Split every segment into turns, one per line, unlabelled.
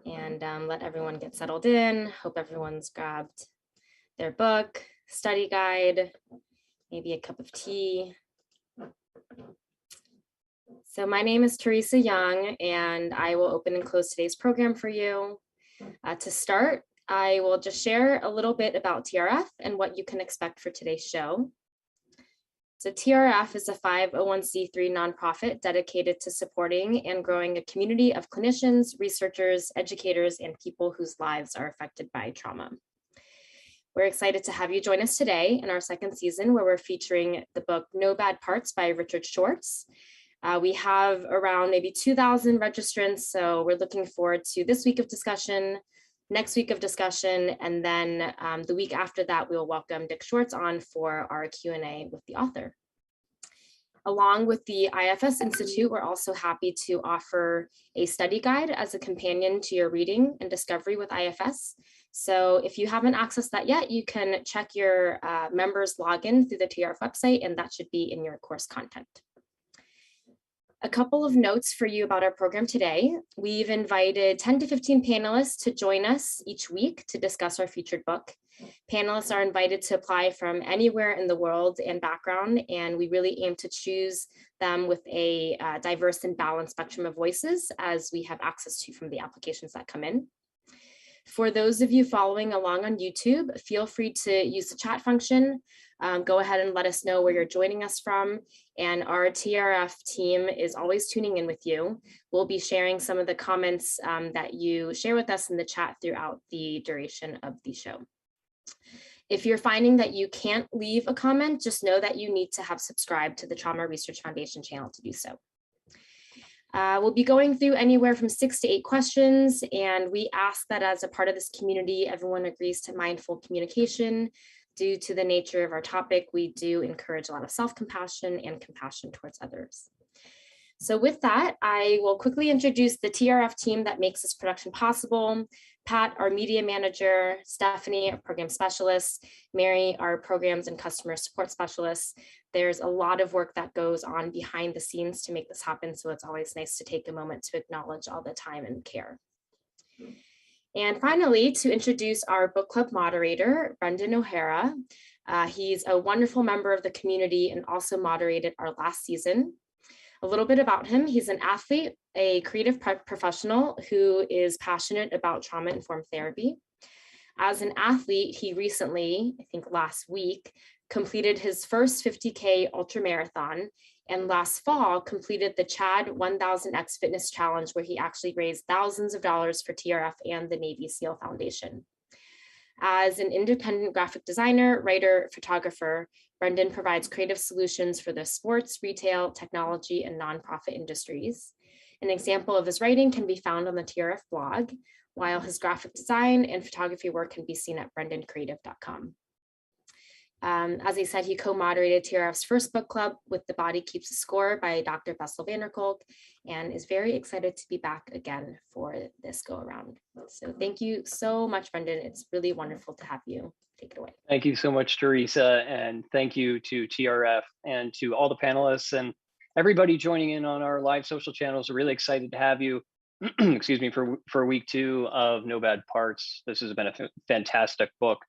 and let everyone get settled in. Hope everyone's grabbed their book, study guide, maybe a cup of tea. So my name is Teresa Young, and I will open and close today's program for you. To start, I will just share a little bit about TRF and what you can expect for today's show. So TRF is a 501c3 nonprofit dedicated to supporting and growing a community of clinicians, researchers, educators, and people whose lives are affected by trauma. We're excited to have you join us today in our second season, where we're featuring the book No Bad Parts by Richard Schwartz. We have around maybe 2,000 registrants, so we're looking forward to this week of discussion, next week of discussion, and then the week after that, we'll welcome Dick Schwartz on for our Q&A with the author. Along with the IFS Institute, we're also happy to offer a study guide as a companion to your reading and discovery with IFS. So if you haven't accessed that yet, you can check your members login through the TRF website, and that should be in your course content. A couple of notes for you about our program today. We've invited 10 to 15 panelists to join us each week to discuss our featured book. Panelists are invited to apply from anywhere in the world and background, and we really aim to choose them with a diverse and balanced spectrum of voices as we have access to from the applications that come in. For those of you following along on YouTube, feel free to use the chat function. Go ahead and let us know where you're joining us from. And our TRF team is always tuning in with you. We'll be sharing some of the comments that you share with us in the chat throughout the duration of the show. If you're finding that you can't leave a comment, just know that you need to have subscribed to the Trauma Research Foundation channel to do so. We'll be going through anywhere from 6 to 8 questions, and we ask that as a part of this community, everyone agrees to mindful communication. Due to the nature of our topic, we do encourage a lot of self-compassion and compassion towards others. So with that, I will quickly introduce the TRF team that makes this production possible. Pat, our media manager, Stephanie, our program specialist, Mary, our programs and customer support specialist. There's a lot of work that goes on behind the scenes to make this happen, so it's always nice to take a moment to acknowledge all the time and care. And finally, to introduce our book club moderator, Brendan O'Hara. He's a wonderful member of the community and also moderated our last season. A little bit about him: he's an athlete, a creative professional who is passionate about trauma-informed therapy. As an athlete, he recently, I think last week, completed his first 50K ultramarathon, and last fall completed the Chad 1000X Fitness Challenge, where he actually raised thousands of dollars for TRF and the Navy SEAL Foundation. As an independent graphic designer, writer, photographer, Brendan provides creative solutions for the sports, retail, technology, and nonprofit industries. An example of his writing can be found on the TRF blog, while his graphic design and photography work can be seen at brendancreative.com. As I said, he co-moderated TRF's first book club with The Body Keeps a Score by Dr. Bessel van der Kolk, and is very excited to be back again for this go around. So thank you so much, Brendan. It's really wonderful to have you. Take it away.
Thank you so much, Teresa, and thank you to TRF and to all the panelists and everybody joining in on our live social channels. We're really excited to have you, excuse me, for week 2 of No Bad Parts. This has been a fantastic book.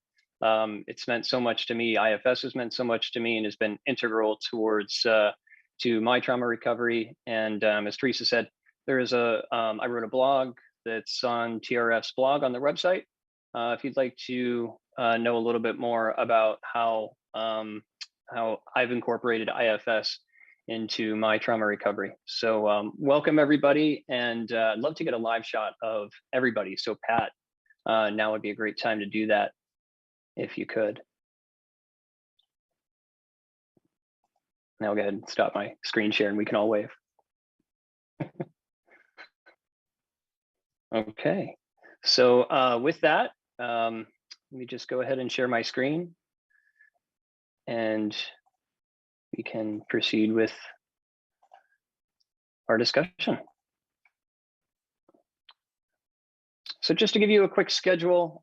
It's meant so much to me. IFS has meant so much to me and has been integral towards to my trauma recovery. And as Teresa said, there is I wrote a blog that's on TRF's blog on their website. If you'd like to know a little bit more about how I've incorporated IFS into my trauma recovery. So welcome everybody, and I'd love to get a live shot of everybody. So Pat, now would be a great time to do that, if you could. Now I'll go ahead and stop my screen share and we can all wave. Okay, so with that, let me just go ahead and share my screen and we can proceed with our discussion. So just to give you a quick schedule,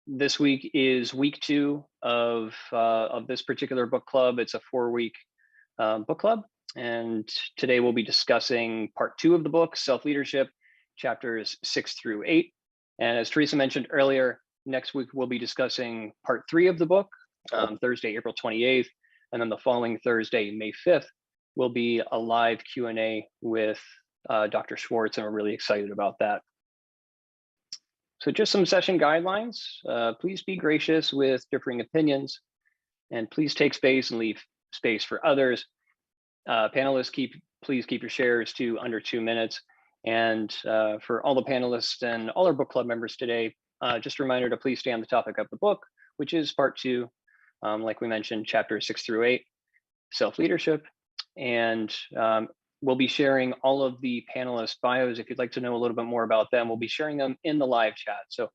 this week is week 2 of this particular book club. It's a 4-week book club, and today we'll be discussing part 2 of the book, Self-Leadership, chapters 6 through 8. And as Teresa mentioned earlier, next week we'll be discussing part 3 of the book, Thursday, April 28th. And then the following Thursday, May 5th, will be a live Q&A with Dr. Schwartz, and we're really excited about that. So just some session guidelines. Please be gracious with differing opinions, and please take space and leave space for others. Panelists, please keep your shares to under 2 minutes. And for all the panelists and all our book club members today, just a reminder to please stay on the topic of the book, which is part 2, like we mentioned, chapters 6 through 8, self-leadership. And we'll be sharing all of the panelists' bios. If you'd like to know a little bit more about them, we'll be sharing them in the live chat. So,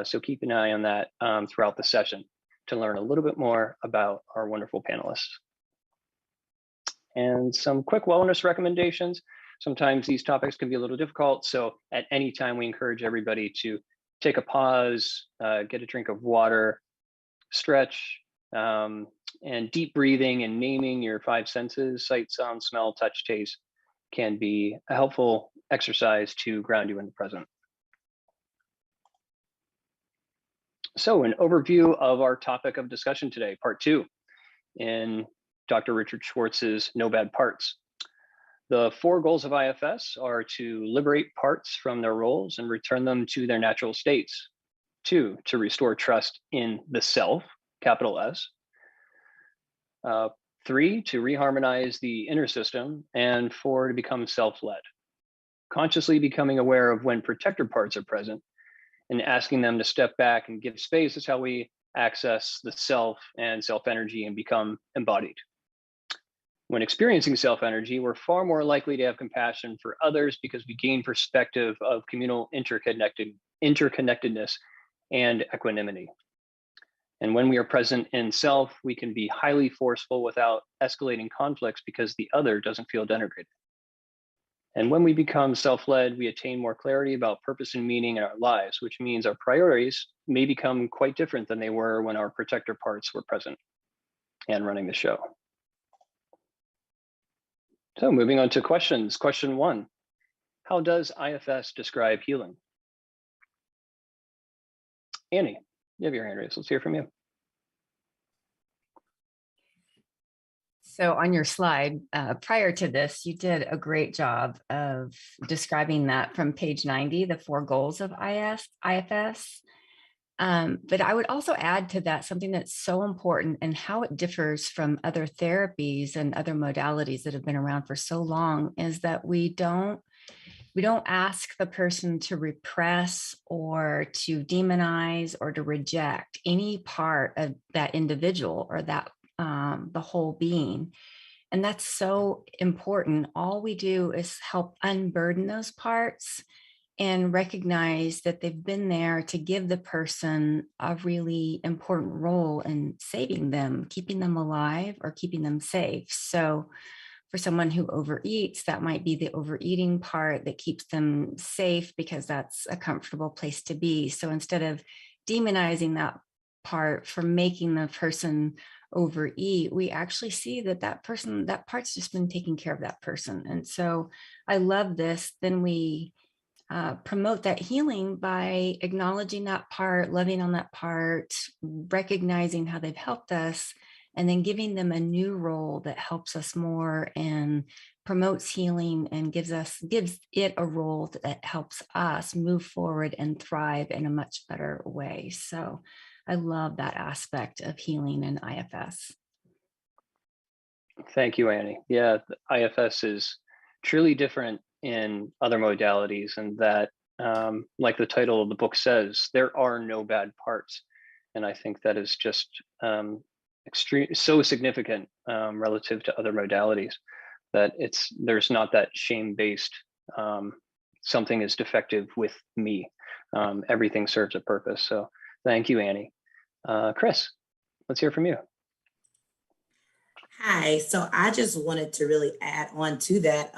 so keep an eye on that throughout the session to learn a little bit more about our wonderful panelists. And some quick wellness recommendations. Sometimes these topics can be a little difficult. So at any time, we encourage everybody to take a pause, get a drink of water, stretch, and deep breathing and naming your 5 senses, sight, sound, smell, touch, taste, can be a helpful exercise to ground you in the present. So an overview of our topic of discussion today, part 2, in Dr. Richard Schwartz's No Bad Parts. The 4 goals of IFS are to liberate parts from their roles and return them to their natural states. 2, to restore trust in the self, capital S. 3, to reharmonize the inner system. And 4, to become self-led. Consciously becoming aware of when protector parts are present and asking them to step back and give space is how we access the self and self-energy and become embodied. When experiencing self-energy, we're far more likely to have compassion for others because we gain perspective of communal interconnectedness and equanimity. And when we are present in self, we can be highly forceful without escalating conflicts because the other doesn't feel denigrated. And when we become self-led, we attain more clarity about purpose and meaning in our lives, which means our priorities may become quite different than they were when our protector parts were present and running the show. So moving on to questions. Question 1, how does IFS describe healing? Annie, you have your hand raised. Let's hear from you.
So on your slide, prior to this, you did a great job of describing that from page 90, the 4 goals of IFS. But I would also add to that something that's so important and how it differs from other therapies and other modalities that have been around for so long is that we don't ask the person to repress or to demonize or to reject any part of that individual or that the whole being. And that's so important. All we do is help unburden those parts and recognize that they've been there to give the person a really important role in saving them, keeping them alive or keeping them safe. So for someone who overeats, that might be the overeating part that keeps them safe because that's a comfortable place to be. So instead of demonizing that part for making the person overeat, we actually see that part's just been taking care of that person. And so I love this. Then we promote that healing by acknowledging that part, loving on that part, recognizing how they've helped us, and then giving them a new role that helps us more and promotes healing and gives it a role that helps us move forward and thrive in a much better way. So I love that aspect of healing in IFS.
Thank you, Annie. Yeah, IFS is truly different in other modalities, and that, like the title of the book says, there are no bad parts. And I think that is just so significant relative to other modalities that there's not that shame-based something is defective with me. Everything serves a purpose. So thank you, Annie. Chris, let's hear from you.
Hi, so I just wanted to really add on to that.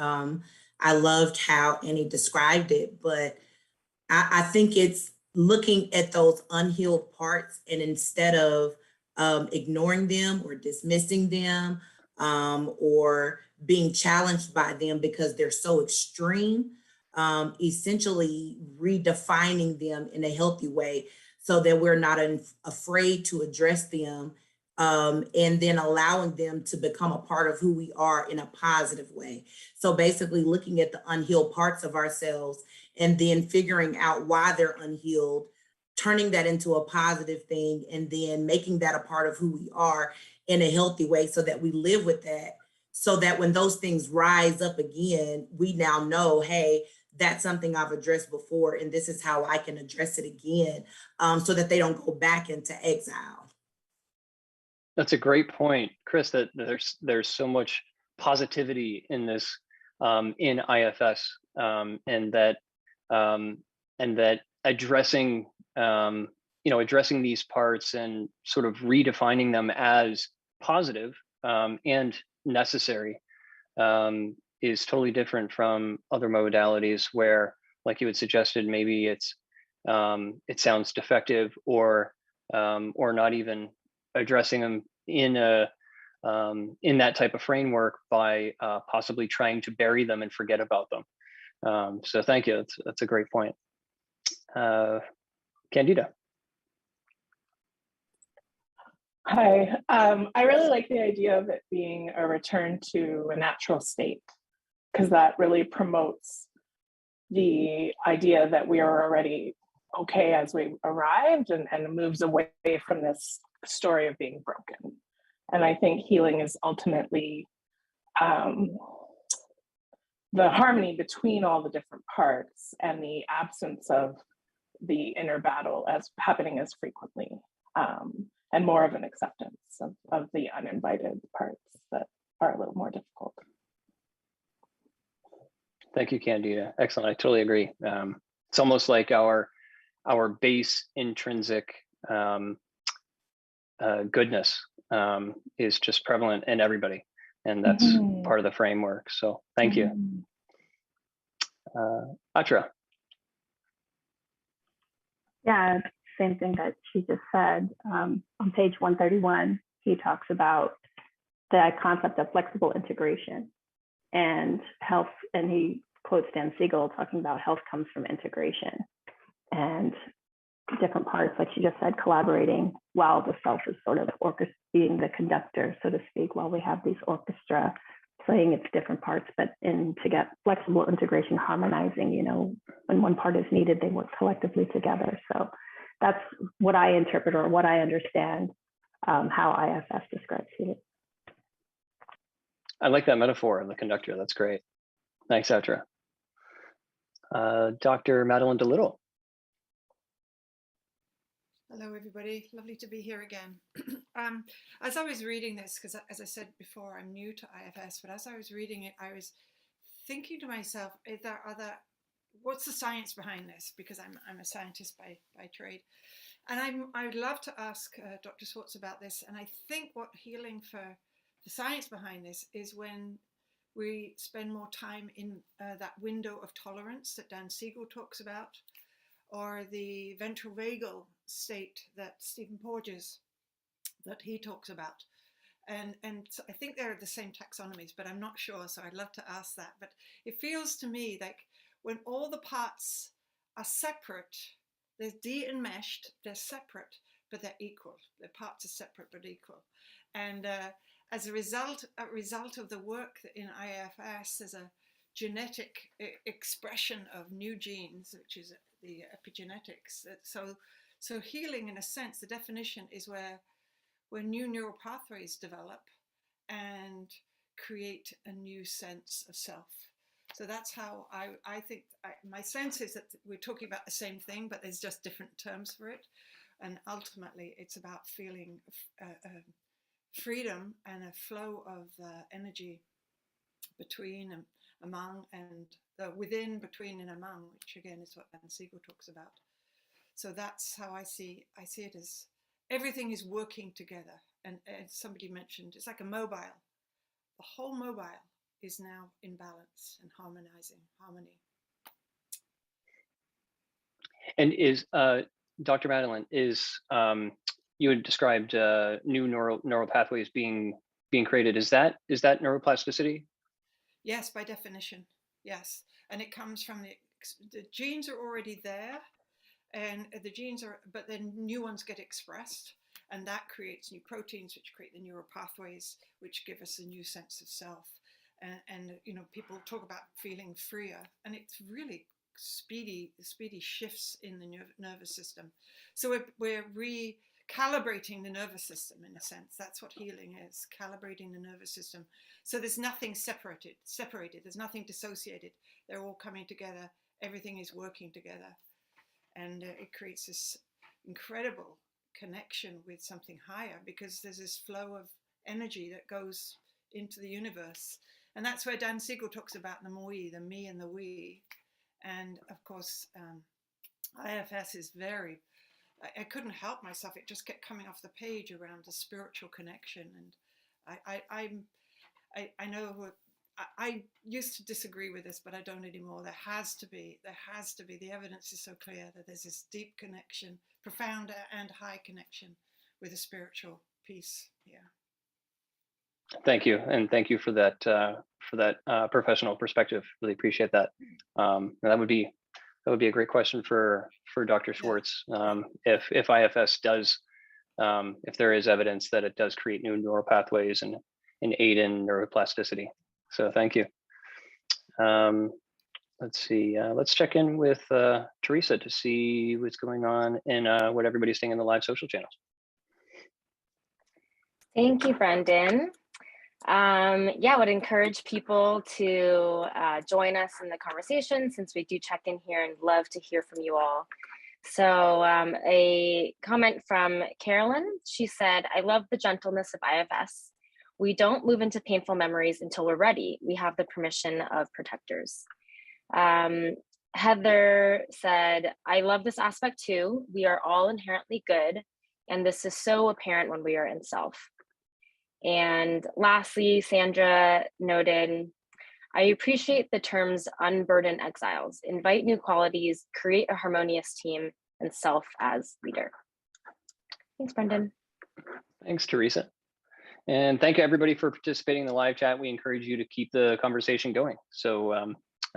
I loved how Annie described it, but I think it's looking at those unhealed parts and instead of ignoring them or dismissing them or being challenged by them because they're so extreme, essentially redefining them in a healthy way so that we're not afraid to address them, and then allowing them to become a part of who we are in a positive way. So basically looking at the unhealed parts of ourselves and then figuring out why they're unhealed, turning that into a positive thing, and then making that a part of who we are in a healthy way so that we live with that. So that when those things rise up again, we now know, hey, that's something I've addressed before, and this is how I can address it again, so that they don't go back into exile.
That's a great point, Chris, that there's so much positivity in this, in IFS, and that addressing, addressing these parts and sort of redefining them as positive, and necessary, is totally different from other modalities where, like you had suggested, maybe it sounds defective, or not even addressing them in that type of framework by possibly trying to bury them and forget about them. So thank you. That's a great point. Candida.
Hi, I really like the idea of it being a return to a natural state, because that really promotes the idea that we are already okay as we arrived, and moves away from this story of being broken. And I think healing is ultimately the harmony between all the different parts and the absence of the inner battle as happening as frequently, and more of an acceptance of the uninvited parts that are a little more difficult.
Thank you, Candida. Excellent. I totally agree. It's almost like our base intrinsic goodness is just prevalent in everybody, and that's part of the framework. So thank you. Atra.
Yeah, same thing that she just said. On page 131, he talks about the concept of flexible integration and health, and he quotes Dan Siegel talking about health comes from integration, and different parts, like she just said, collaborating while the self is sort of being the conductor, so to speak, while we have these orchestra playing its different parts, but to get flexible integration, harmonizing, when one part is needed, they work collectively together. So that's what I interpret, or what I understand, how IFS describes healing.
I like that metaphor of the conductor. That's great. Thanks, Atra. Dr. Madeline DeLittle.
Hello, everybody. Lovely to be here again. As I was reading this, because as I said before, I'm new to IFS, but as I was reading it, I was thinking to myself, what's the science behind this? Because I'm a scientist by trade. And I would love to ask Dr. Swartz about this. And I think what healing for the science behind this is when we spend more time in that window of tolerance that Dan Siegel talks about, or the ventral vagal state that Stephen Porges, that he talks about. And so I think they're the same taxonomies, but I'm not sure, so I'd love to ask that. But it feels to me like when all the parts are separate, they're de-enmeshed, they're separate, but they're equal. The parts are separate but equal. And as a result of the work in IFS, there's a genetic expression of new genes, which is the epigenetics. So healing, in a sense, the definition is where new neural pathways develop and create a new sense of self. So that's how I think, my sense is that we're talking about the same thing, but there's just different terms for it. And ultimately, it's about feeling freedom and a flow of energy between, among, and the within, between, and among, which again is what Dan Siegel talks about. So that's how I see it, as everything is working together. And as somebody mentioned, it's like a mobile. The whole mobile is now in balance and harmony.
And is Dr. Madeline, you had described new neural pathways being created. Is that neuroplasticity?
Yes, by definition, yes. and it comes from the genes are already there, and the genes are, but then new ones get expressed, and that creates new proteins, which create the neural pathways, which give us a new sense of self. And you know, people talk about feeling freer, and it's really speedy shifts in the nervous system. So we're recalibrating the nervous system, in a sense. That's what healing is, calibrating the nervous system. So there's nothing separated, there's nothing dissociated. They're all coming together, everything is working together. And it creates this incredible connection with something higher, because there's this flow of energy that goes into the universe. And that's where Dan Siegel talks about the me and the we. And of course, IFS is very, I couldn't help myself. It just kept coming off the page around the spiritual connection. And I know I used to disagree with this, but I don't anymore. There has to be, the evidence is so clear that there's this deep connection, profound and high connection with a spiritual piece. Yeah.
Thank you, and thank you for that professional perspective. Really appreciate that. That would be a great question for Dr. Schwartz. If IFS does, if there is evidence that it does create new neural pathways and aid in neuroplasticity. So thank you. Let's see. Let's check in with Teresa to see what's going on and what everybody's saying in the live social channels.
Thank you, Brendan. Yeah, I would encourage people to join us in the conversation, since we do check in here, and love to hear from you all. So a comment from Carolyn, she said, I love the gentleness of IFS. We don't move into painful memories until we're ready. We have the permission of protectors. Heather said, I love this aspect too. We are all inherently good, and this is so apparent when we are in self. And lastly, Sandra noted, I appreciate the terms unburden exiles, invite new qualities, create a harmonious team, and self as leader. Thanks, Brendan.
Thanks, Teresa. And thank you everybody for participating in the live chat. We encourage you to keep the conversation going. So,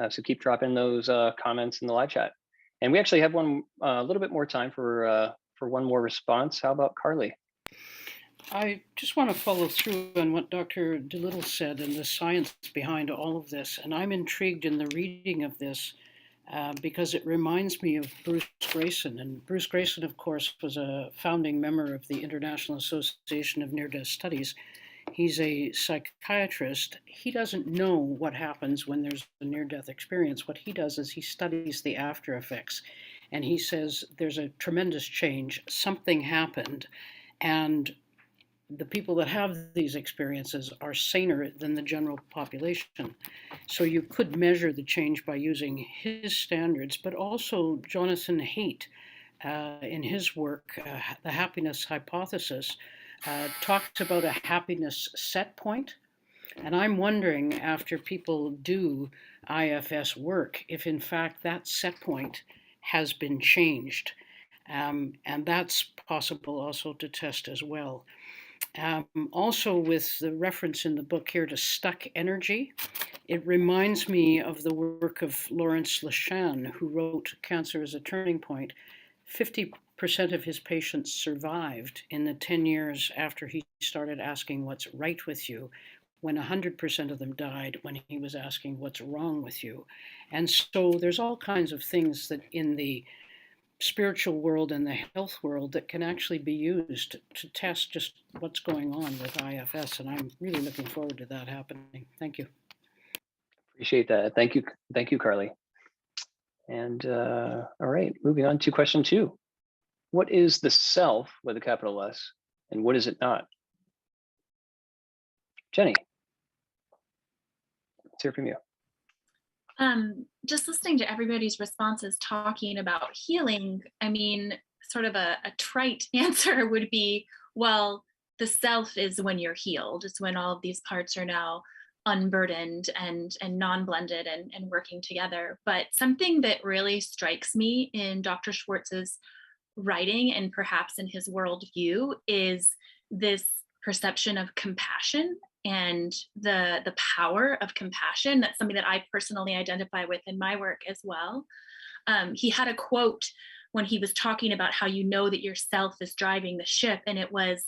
so keep dropping those comments in the live chat. And we actually have a little bit more time for one more response. How about Carly?
I just want to follow through on what Dr. DeLittle said and the science behind all of this. And I'm intrigued in the reading of this because it reminds me of Bruce Grayson. And Bruce Grayson, of course, was a founding member of the International Association of Near-Death Studies. He's a psychiatrist. He doesn't know what happens when there's a near-death experience. What he does is he studies the after effects. And he says there's a tremendous change. Something happened. And the people that have these experiences are saner than the general population. So you could measure the change by using his standards, but also Jonathan Haidt, in his work, The Happiness Hypothesis, talks about a happiness set point. And I'm wondering, after people do IFS work, if in fact that set point has been changed. And that's possible also to test as well. Also, with the reference in the book here to stuck energy, it reminds me of the work of Lawrence Lashan, who wrote Cancer as a Turning Point. 50% of his patients survived in the 10 years after he started asking what's right with you, when 100% of them died when he was asking what's wrong with you. And so there's all kinds of things that in the spiritual world and the health world that can actually be used to test just what's going on with IFS. And I'm really looking forward to that happening. Thank you.
Appreciate that. Thank you, Carly. And all right, moving on to question 2. What is the self with a capital S, and what is it not? Jenny, let's hear from you.
Just listening to everybody's responses talking about healing, I mean, sort of a trite answer would be, well, the self is when you're healed. It's when all of these parts are now unburdened and non-blended and working together. But something that really strikes me in Dr. Schwartz's writing and perhaps in his worldview is this perception of compassion and the power of compassion. That's something that I personally identify with in my work as well. He had a quote when he was talking about how you know that yourself is driving the ship, and it was,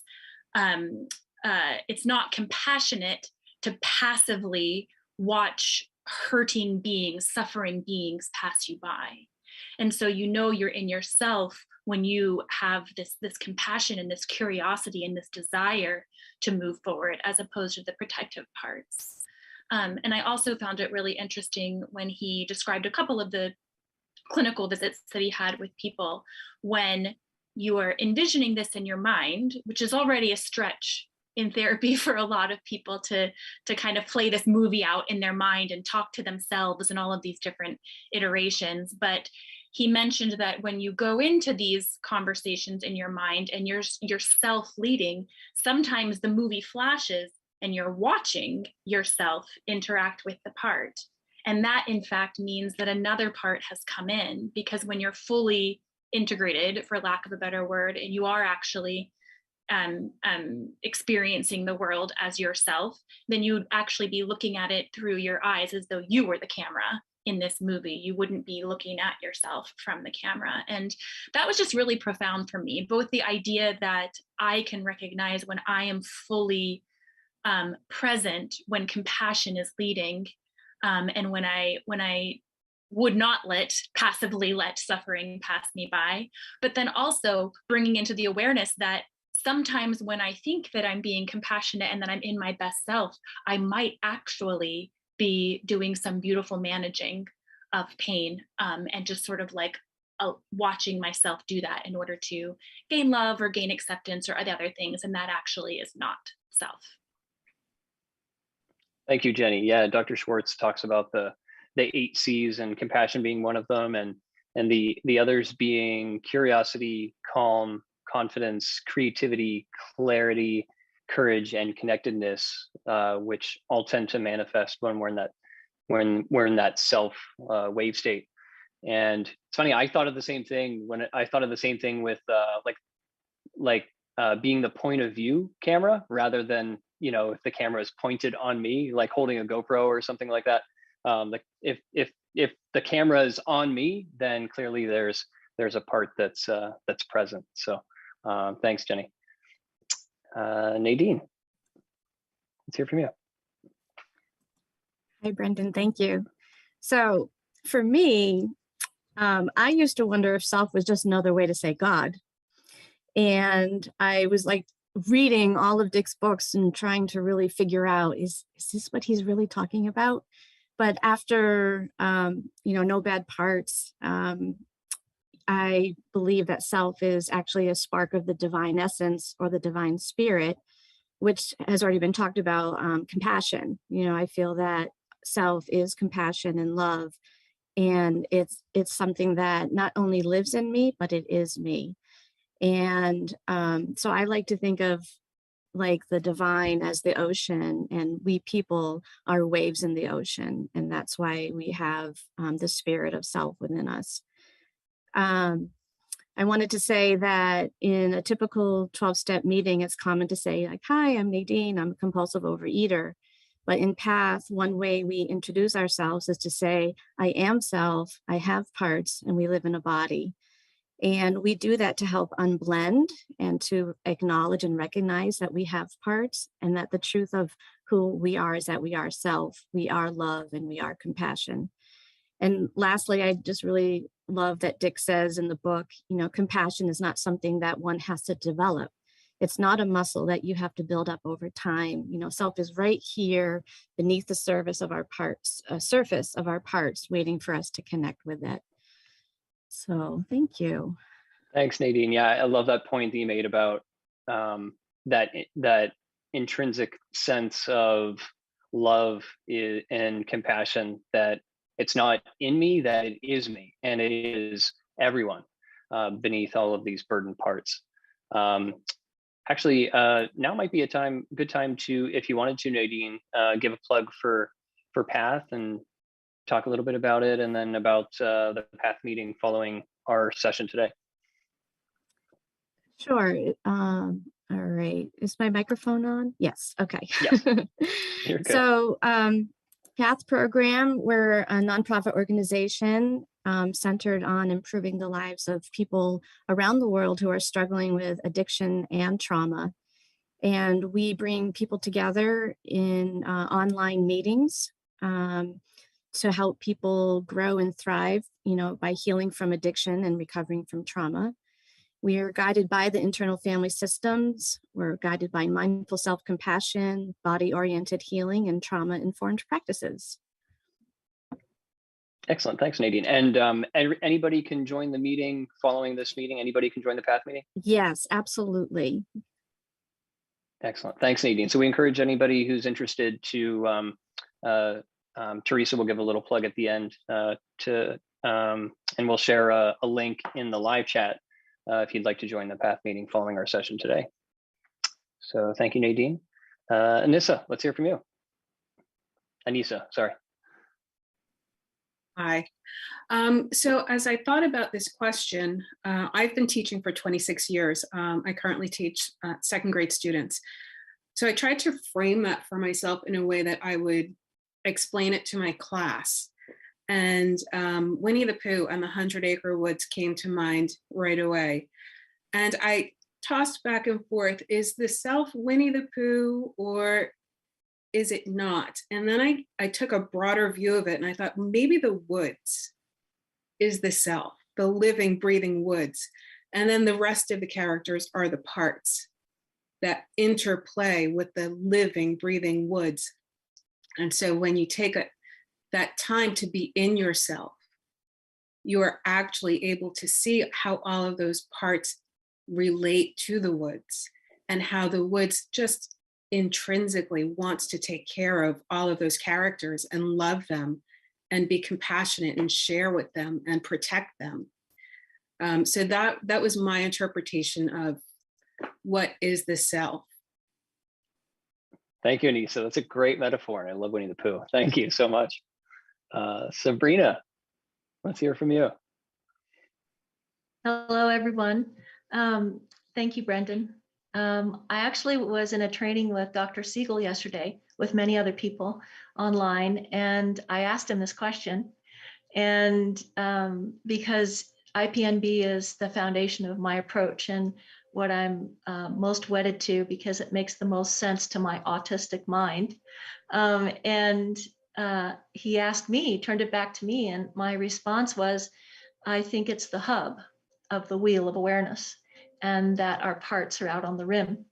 it's not compassionate to passively watch hurting beings, suffering beings pass you by. And so you know you're in yourself when you have this compassion and this curiosity and this desire to move forward, as opposed to the protective parts. And I also found it really interesting when he described a couple of the clinical visits that he had with people, when you are envisioning this in your mind, which is already a stretch in therapy for a lot of people to kind of play this movie out in their mind and talk to themselves and all of these different iterations. But he mentioned that when you go into these conversations in your mind and you're self-leading, sometimes the movie flashes and you're watching yourself interact with the part. And that, in fact, means that another part has come in, because when you're fully integrated, for lack of a better word, and you are actually experiencing the world as yourself, then you'd actually be looking at it through your eyes as though you were the camera in this movie. You wouldn't be looking at yourself from the camera. And that was just really profound for me, both the idea that I can recognize when I am fully present, when compassion is leading, and when I would not passively let suffering pass me by, but then also bringing into the awareness that sometimes when I think that I'm being compassionate and that I'm in my best self, I might actually be doing some beautiful managing of pain, and just sort of like watching myself do that in order to gain love or gain acceptance or the other things. And that actually is not self.
Thank you, Jenny. Yeah, Dr. Schwartz talks about the 8 C's, and compassion being one of them, and the others being curiosity, calm, confidence, creativity, clarity, courage, and connectedness, which all tend to manifest when we're in that self wave state. And it's funny, I thought of the same thing with being the point of view camera, rather than, if the camera is pointed on me, like holding a GoPro or something like that. If the camera is on me, then clearly there's a part that's present. So thanks, Jenny. Nadine, let's hear from you.
Hi, Brendan. Thank you. So for me, I used to wonder if self was just another way to say God. And I was like reading all of Dick's books and trying to really figure out, is this what he's really talking about? But after, No Bad Parts, I believe that self is actually a spark of the divine essence or the divine spirit, which has already been talked about, compassion. I feel that self is compassion and love. And it's something that not only lives in me, but it is me. And so I like to think of like the divine as the ocean, and we people are waves in the ocean. And that's why we have the spirit of self within us. I wanted to say that in a typical 12-step meeting, it's common to say like, hi, I'm Nadine, I'm a compulsive overeater. But in PATH, one way we introduce ourselves is to say, I am self, I have parts, and we live in a body. And we do that to help unblend and to acknowledge and recognize that we have parts, and that the truth of who we are is that we are self, we are love, and we are compassion. And lastly, I just really love that Dick says in the book, compassion is not something that one has to develop. It's not a muscle that you have to build up over time. Self is right here beneath the surface of our parts, waiting for us to connect with it. So thank you.
Thanks, Nadine. Yeah, I love that point that you made about that intrinsic sense of love and compassion, that it's not in me, that it is me, and it is everyone beneath all of these burdened parts. Actually, now might be a good time to, if you wanted to, Nadine, give a plug for PATH and talk a little bit about it, and then about the PATH meeting following our session today.
Sure. All right. Is my microphone on? Yes. Okay.
Yes, you're good.
So PATH program, we're a nonprofit organization centered on improving the lives of people around the world who are struggling with addiction and trauma. And we bring people together in online meetings to help people grow and thrive, by healing from addiction and recovering from trauma. We are guided by the internal family systems. We're guided by mindful self-compassion, body-oriented healing, and trauma-informed practices.
Excellent. Thanks, Nadine. And anybody can join the meeting following this meeting? Anybody can join the PATH meeting?
Yes, absolutely.
Excellent. Thanks, Nadine. So we encourage anybody who's interested to, Teresa will give a little plug at the end and we'll share a link in the live chat if you'd like to join the PATH meeting following our session today. So thank you, Nadine. Anissa, let's hear from you. Anissa, sorry.
Hi. So as I thought about this question, I've been teaching for 26 years. I currently teach second grade students. So I tried to frame that for myself in a way that I would explain it to my class. And Winnie the Pooh and the 100-Acre Woods came to mind right away. And I tossed back and forth, is the self Winnie the Pooh or is it not? And then I took a broader view of it and I thought maybe the woods is the self, the living, breathing woods. And then the rest of the characters are the parts that interplay with the living, breathing woods. And so when you take that time to be in yourself, you are actually able to see how all of those parts relate to the woods and how the woods just intrinsically wants to take care of all of those characters and love them and be compassionate and share with them and protect them. So that was my interpretation of what is the self.
Thank you, Anissa. That's a great metaphor. And I love Winnie the Pooh. Thank you so much. Sabrina, let's hear from you.
Hello, everyone. Thank you, Brendan. I actually was in a training with Dr. Siegel yesterday with many other people online, and I asked him this question. And because IPNB is the foundation of my approach and what I'm most wedded to because it makes the most sense to my autistic mind. He asked me, turned it back to me, and my response was, I think it's the hub of the wheel of awareness, and that our parts are out on the rim.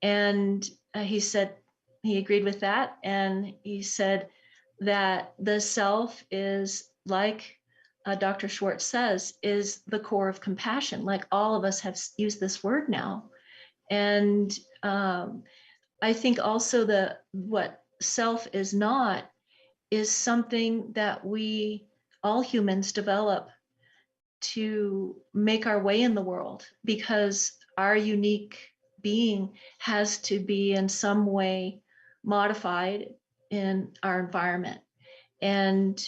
And he said, he agreed with that. And he said that the self is, like Dr. Schwartz says, is the core of compassion. Like all of us have used this word now. And I think also what self is not is something that we, all humans, develop to make our way in the world, because our unique being has to be in some way modified in our environment. And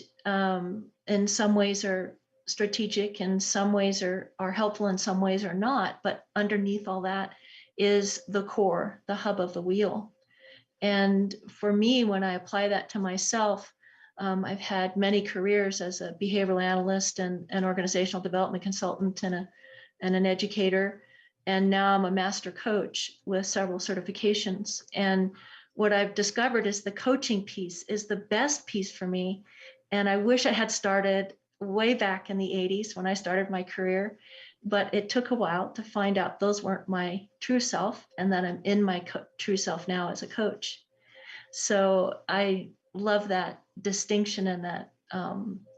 in some ways are strategic, in some ways are helpful, in some ways are not. But underneath all that is the core, the hub of the wheel. And for me, when I apply that to myself, I've had many careers as a behavioral analyst and an organizational development consultant and an educator. And now I'm a master coach with several certifications. And what I've discovered is the coaching piece is the best piece for me. And I wish I had started way back in the 80s when I started my career, but it took a while to find out those weren't my true self, and that I'm in my true self now as a coach. So I love that distinction and that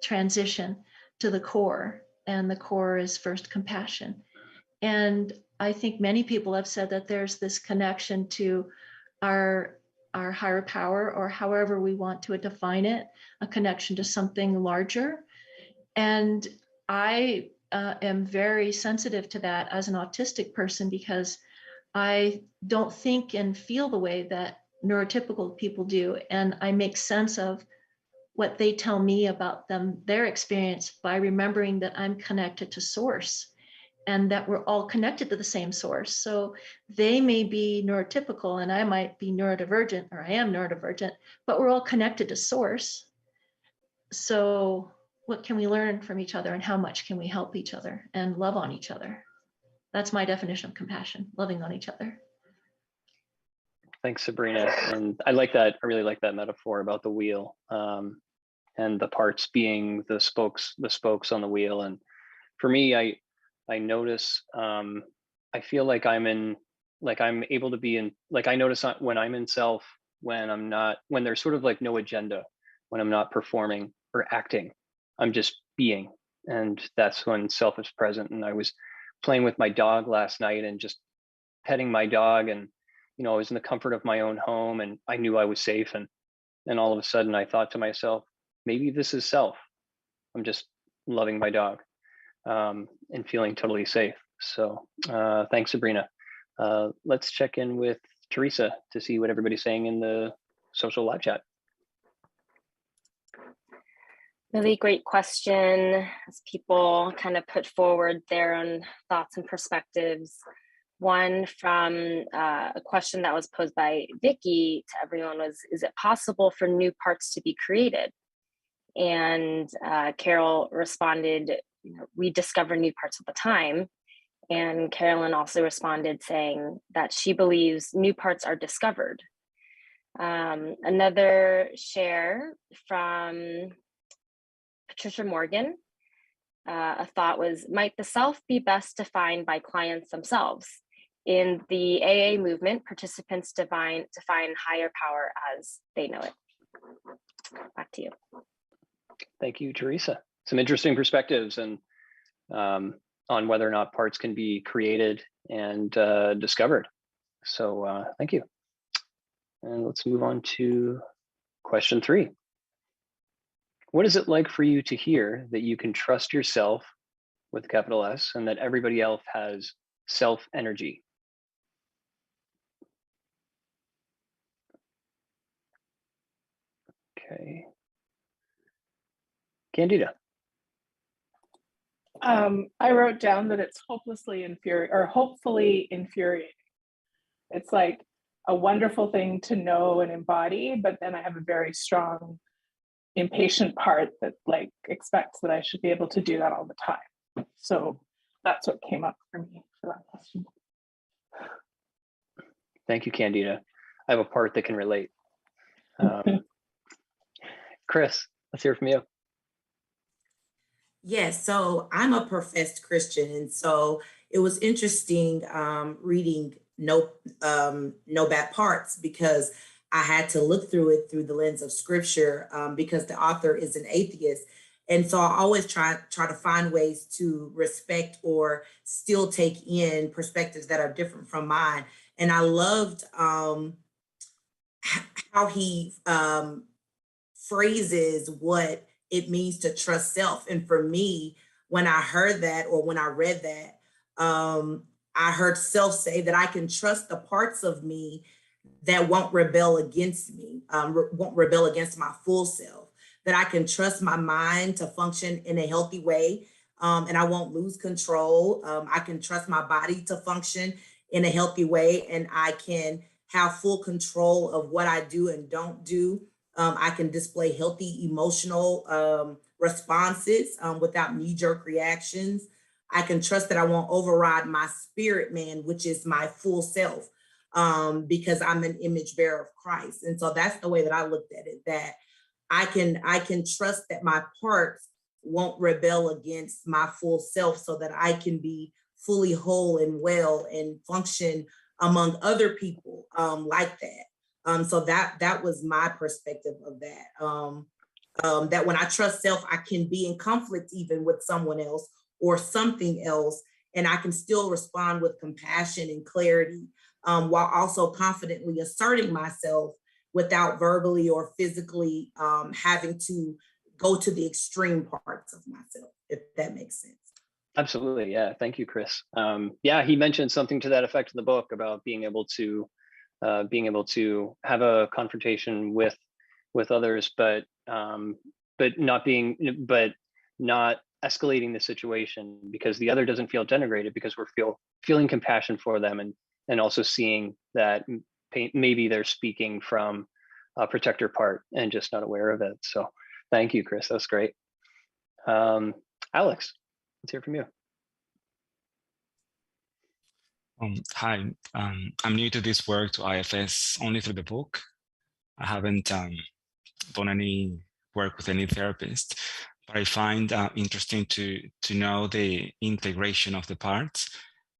transition to the core, and the core is first compassion. And I think many people have said that there's this connection to our higher power, or however we want to define it, a connection to something larger. And I am very sensitive to that as an autistic person, because I don't think and feel the way that neurotypical people do. And I make sense of what they tell me about them, their experience, by remembering that I'm connected to source. and that we're all connected to the same source. So they may be neurotypical and I might be neurodivergent, or I am neurodivergent, but we're all connected to source. So what can we learn from each other, and how much can we help each other and love on each other? That's my definition of compassion, loving on each other.
Thanks, Sabrina. And I like that. I really like that metaphor about the wheel, and the parts being the spokes on the wheel. And for me, I notice, I feel like I'm able to be in, like I notice when I'm in self, when there's sort of like no agenda, when I'm not performing or acting, I'm just being. And that's when self is present. And I was playing with my dog last night and just petting my dog, and I was in the comfort of my own home, and I knew I was safe. And then all of a sudden I thought to myself, maybe this is self. I'm just loving my dog, and feeling totally safe. So thanks, Sabrina. Let's check in with Teresa to see what everybody's saying in the social live chat.
Really great question as people kind of put forward their own thoughts and perspectives. One from a question that was posed by Vicky to everyone was, is it possible for new parts to be created? And Carol responded, we discover new parts all the time. And Carolyn also responded saying that she believes new parts are discovered. Another share from Patricia Morgan, a thought was, might the self be best defined by clients themselves? In the AA movement, participants define higher power as they know it. Back to you.
Thank you, Teresa. Some interesting perspectives and on whether or not parts can be created and discovered. So thank you. And let's move on to question 3. What is it like for you to hear that you can trust yourself with a capital S and that everybody else has self energy? Okay. Candida.
I wrote down that it's hopefully infuriating. It's like a wonderful thing to know and embody, but then I have a very strong impatient part that like expects that I should be able to do that all the time. So that's what came up for me for that question.
Thank you, Candida. I have a part that can relate. Chris, let's hear from you.
Yes, so I'm a professed Christian, and so it was interesting reading No Bad Parts, because I had to look through it through the lens of scripture, because the author is an atheist. And so I always try to find ways to respect or still take in perspectives that are different from mine. And I loved how he phrases what it means to trust self. And for me, when I heard that, or when I read that, I heard self say that I can trust the parts of me that won't rebel against me, won't rebel against my full self, that I can trust my mind to function in a healthy way, and I won't lose control. I can trust my body to function in a healthy way, and I can have full control of what I do and don't do. I can display healthy emotional responses without knee-jerk reactions. I can trust that I won't override my spirit man, which is my full self, because I'm an image bearer of Christ. And so that's the way that I looked at it, that I can trust that my parts won't rebel against my full self, so that I can be fully whole and well and function among other people like that. So that was my perspective of that. That when I trust self, I can be in conflict even with someone else or something else, and I can still respond with compassion and clarity, while also confidently asserting myself without verbally or physically having to go to the extreme parts of myself, if that makes sense.
Absolutely, yeah. Thank you, Chris. Yeah, he mentioned something to that effect in the book about being able to have a confrontation with others, but not escalating the situation because the other doesn't feel denigrated, because we're feeling compassion for them, and also seeing that maybe they're speaking from a protector part and just not aware of it. So thank you, Chris. That's great. Alex, let's hear from you.
Hi, I'm new to this work, to IFS, only through the book. I haven't done any work with any therapist, but I find interesting to know the integration of the parts.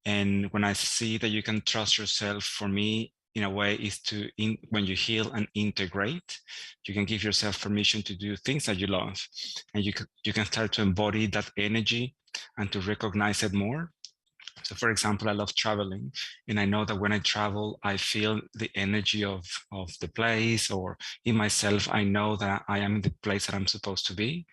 And when I see that you can trust yourself, for me, in a way, is to, when you heal and integrate, you can give yourself permission to do things that you love, and you can start to embody that energy and to recognize it more. So for example, I love traveling, and I know that when I travel, I feel the energy of the place, or in myself, I know that I am in the place that I'm supposed to be.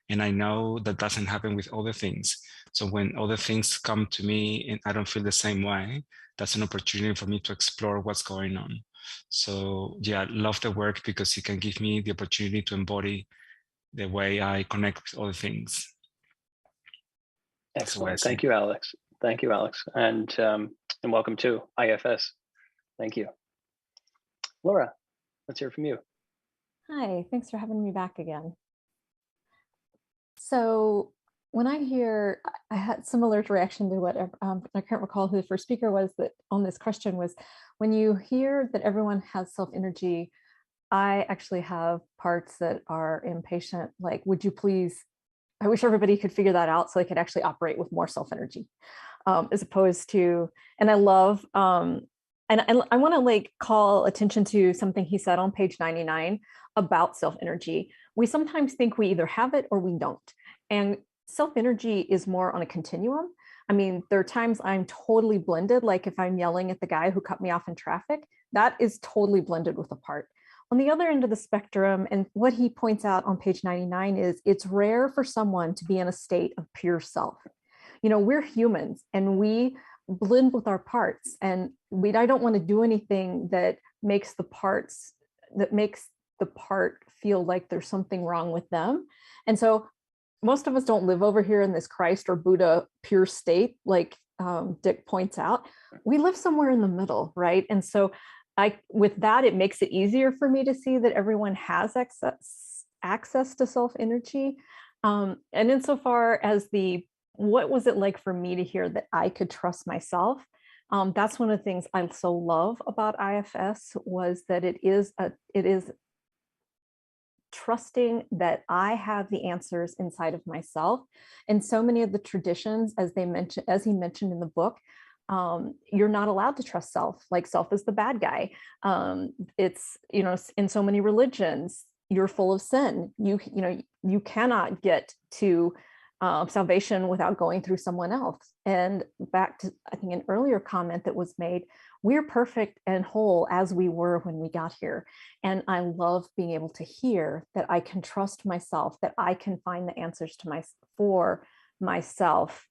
And I know that doesn't happen with other things. So when other things come to me and I don't feel the same way, that's an opportunity for me to explore what's going on. So yeah, I love the work because it can give me the opportunity to embody the way I connect with other things.
Excellent. Thank you, Alex. Thank you, Alex. And welcome to IFS. Thank you. Laura, let's hear from you.
Hi, thanks for having me back again. So when I hear, I had similar reaction to what, I can't recall who the first speaker was that on this question was, when you hear that everyone has self-energy, I actually have parts that are impatient, like, would you please, I wish everybody could figure that out so they could actually operate with more self-energy, as opposed to, and I love, and I want to like call attention to something he said on page 99 about self-energy. We sometimes think we either have it or we don't. And self-energy is more on a continuum. I mean, there are times I'm totally blended, like if I'm yelling at the guy who cut me off in traffic, that is totally blended with a part. On the other end of the spectrum, and what he points out on page 99 is it's rare for someone to be in a state of pure self. You know, we're humans and we blend with our parts, and I don't want to do anything that makes the part feel like there's something wrong with them. And so most of us don't live over here in this Christ or Buddha pure state, like Dick points out. We live somewhere in the middle, right? And so with that, it makes it easier for me to see that everyone has access to self-energy. And insofar as what was it like for me to hear that I could trust myself? That's one of the things I so love about IFS, was that it is trusting that I have the answers inside of myself. And so many of the traditions, as he mentioned in the book, you're not allowed to trust self, like self is the bad guy. It's, you know, in so many religions, you're full of sin. You cannot get to salvation without going through someone else. And back to, I think, an earlier comment that was made, we're perfect and whole as we were when we got here. And I love being able to hear that I can trust myself, that I can find the answers for myself.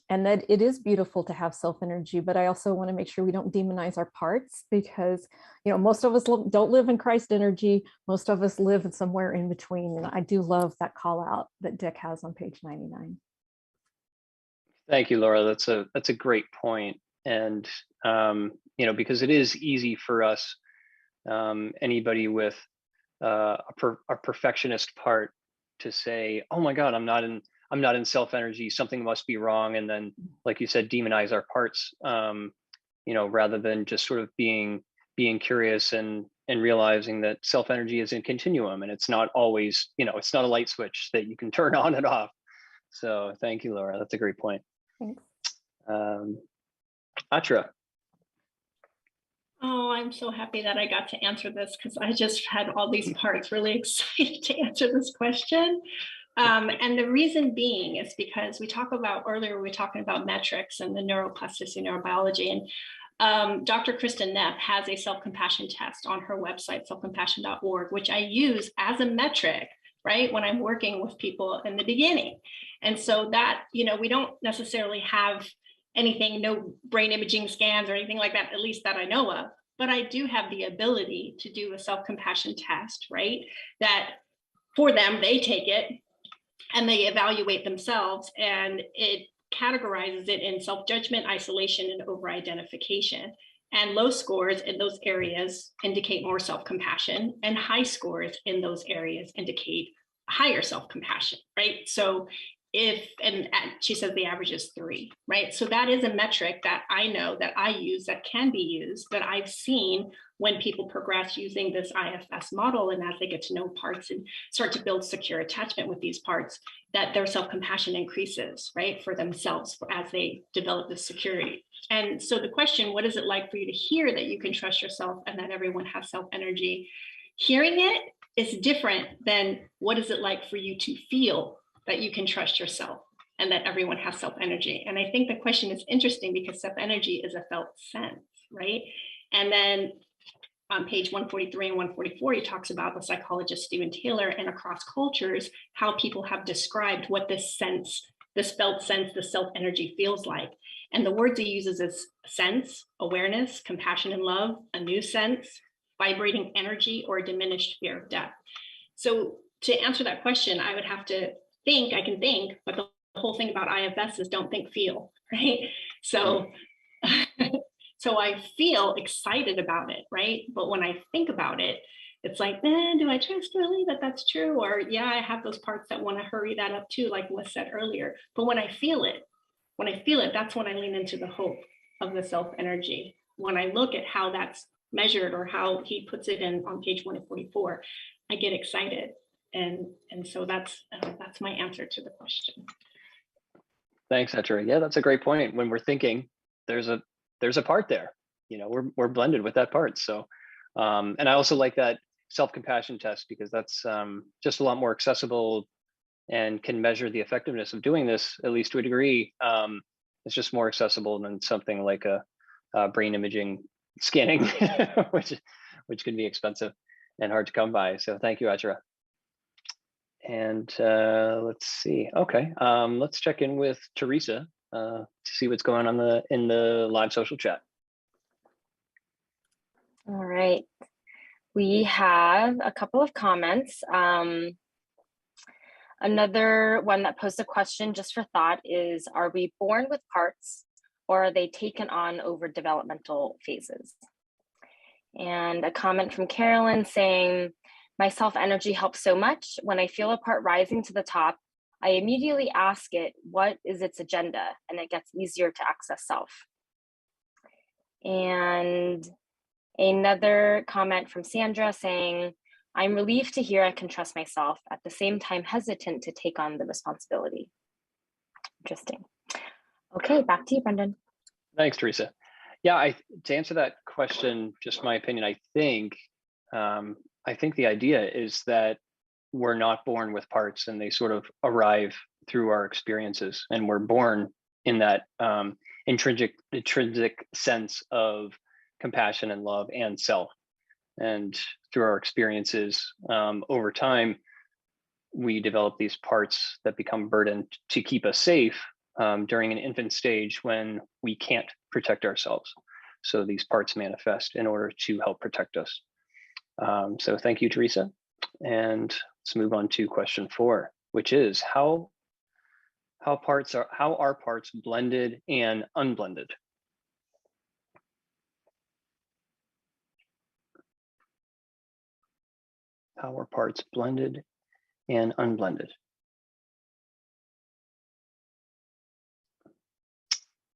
And that it is beautiful to have self-energy, but I also want to make sure we don't demonize our parts, because, you know, most of us don't live in Christ energy. Most of us live somewhere in between. And I do love that call out that Dick has on page 99.
Thank you, Laura. That's a great point. And, you know, because it is easy for us, anybody with a perfectionist part, to say, oh my God, I'm not in self-energy, something must be wrong. And then, like you said, demonize our parts, you know, rather than just sort of being curious and realizing that self-energy is a continuum, and it's not always, you know, it's not a light switch that you can turn on and off. So thank you, Laura. That's a great point.
Thanks.
Atra.
Oh, I'm so happy that I got to answer this, because I just had all these parts really excited to answer this question. And the reason being is because earlier we were talking about metrics and the neuroplasticity, neurobiology, and Dr. Kristen Neff has a self-compassion test on her website, selfcompassion.org, which I use as a metric, right, when I'm working with people in the beginning. And so that, you know, we don't necessarily have anything, no brain imaging scans or anything like that, at least that I know of, but I do have the ability to do a self-compassion test, right, that for them, they take it, and they evaluate themselves, and it categorizes it in self-judgment, isolation, and over-identification. And low scores in those areas indicate more self-compassion, and high scores in those areas indicate higher self-compassion, right? So and she says the average is 3, right? So that is a metric that I know that I use, that can be used, that I've seen when people progress using this IFS model, and as they get to know parts and start to build secure attachment with these parts, that their self-compassion increases, right, for themselves as they develop this security. And so the question, what is it like for you to hear that you can trust yourself and that everyone has self-energy? Hearing it is different than what is it like for you to feel that you can trust yourself and that everyone has self-energy. And I think the question is interesting because self-energy is a felt sense, right? And then on page 143 and 144, he talks about the psychologist Stephen Taylor and across cultures, how people have described what this sense, this felt sense, the self-energy feels like. And the words he uses is sense, awareness, compassion and love, a new sense, vibrating energy, or a diminished fear of death. So to answer that question, I would have to think, I can think, but the whole thing about IFS is don't think, feel, right? So, so I feel excited about it, right? But when I think about it, it's like, do I trust really that that's true? Or yeah, I have those parts that want to hurry that up too, like was said earlier. But when I feel it, that's when I lean into the hope of the self-energy. When I look at how that's measured or how he puts it in on page 144, I get excited. And so that's my answer to the question.
Thanks, Etri. Yeah, that's a great point. When we're thinking, there's a part there. You know, we're blended with that part. So, and I also like that self-compassion test because that's just a lot more accessible and can measure the effectiveness of doing this, at least to a degree. It's just more accessible than something like a brain imaging scanning, which can be expensive and hard to come by. So thank you, Etri. And let's see. Okay, let's check in with Teresa to see what's going on in the live social chat.
All right, we have a couple of comments. Another one that posed a question just for thought is, are we born with parts or are they taken on over developmental phases? And a comment from Carolyn saying, my self-energy helps so much. When I feel a part rising to the top, I immediately ask it, what is its agenda? And it gets easier to access self. And another comment from Sandra saying, I'm relieved to hear I can trust myself, at the same time hesitant to take on the responsibility. Interesting. Okay, back to you, Brendan.
Thanks, Teresa. Yeah, to answer that question, just my opinion, I think the idea is that we're not born with parts and they sort of arrive through our experiences, and we're born in that intrinsic sense of compassion and love and self. And through our experiences over time, we develop these parts that become burdened to keep us safe during an infant stage when we can't protect ourselves. So these parts manifest in order to help protect us. So thank you, Teresa. And let's move on to question 4, which is how are parts blended and unblended? How are parts blended and unblended?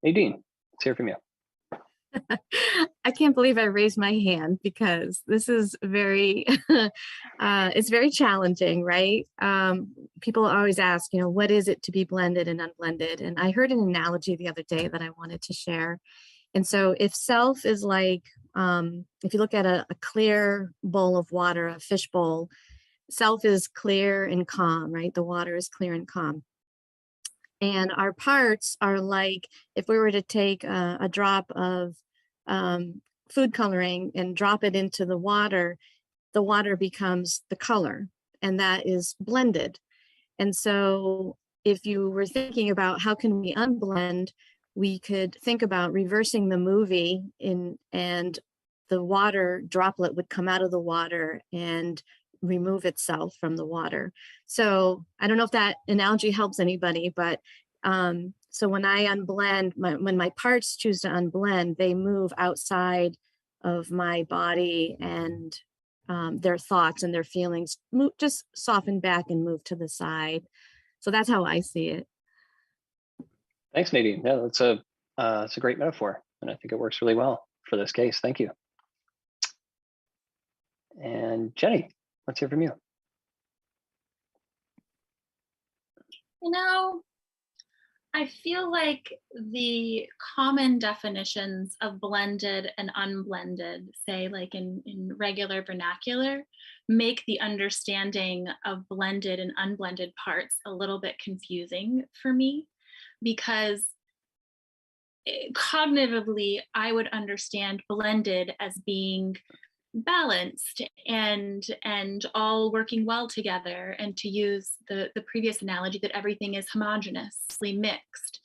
Nadine, let's hear from you.
I can't believe I raised my hand because this is very, it's very challenging, right? People always ask, what is it to be blended and unblended? And I heard an analogy the other day that I wanted to share. And so if self is like, if you look at a clear bowl of water, a fish bowl, self is clear and calm, right? The water is clear and calm. And our parts are like, if we were to take a drop of food coloring and drop it into the water becomes the color, and that is blended. And so if you were thinking about how can we unblend, we could think about reversing the movie and the water droplet would come out of the water and remove itself from the water. So I don't know if that analogy helps anybody, but so when I unblend, when my parts choose to unblend, they move outside of my body, and their thoughts and their feelings just soften back and move to the side. So that's how I see it.
Thanks, Nadine. Yeah, it's a great metaphor, and I think it works really well for this case. Thank you. And Jenny, let's hear from you.
You know, I feel like the common definitions of blended and unblended, say like in regular vernacular, make the understanding of blended and unblended parts a little bit confusing for me, because cognitively, I would understand blended as being balanced and all working well together, and to use the previous analogy that everything is homogeneously mixed.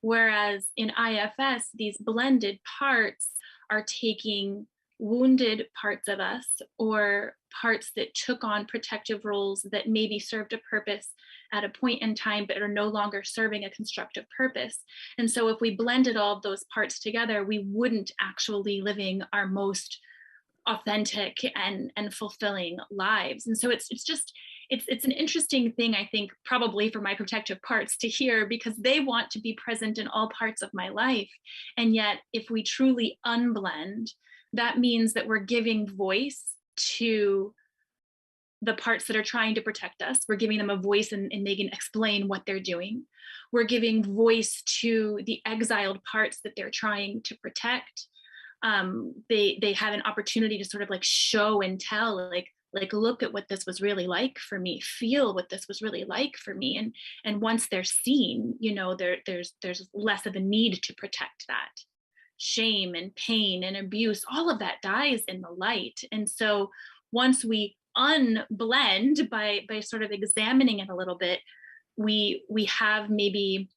Whereas in IFS, these blended parts are taking wounded parts of us, or parts that took on protective roles that maybe served a purpose at a point in time but are no longer serving a constructive purpose. And so if we blended all of those parts together, we wouldn't actually living our most authentic and fulfilling lives. And so it's an interesting thing, I think, probably for my protective parts to hear, because they want to be present in all parts of my life. And yet, if we truly unblend, that means that we're giving voice to the parts that are trying to protect us. We're giving them a voice, and they can explain what they're doing. We're giving voice to the exiled parts that they're trying to protect. They have an opportunity to sort of like show and tell, like look at what this was really like for me, feel what this was really like for me. And once they're seen, you know, there's less of a need to protect that. Shame and pain and abuse, all of that dies in the light. And so once we unblend by sort of examining it a little bit, we have maybe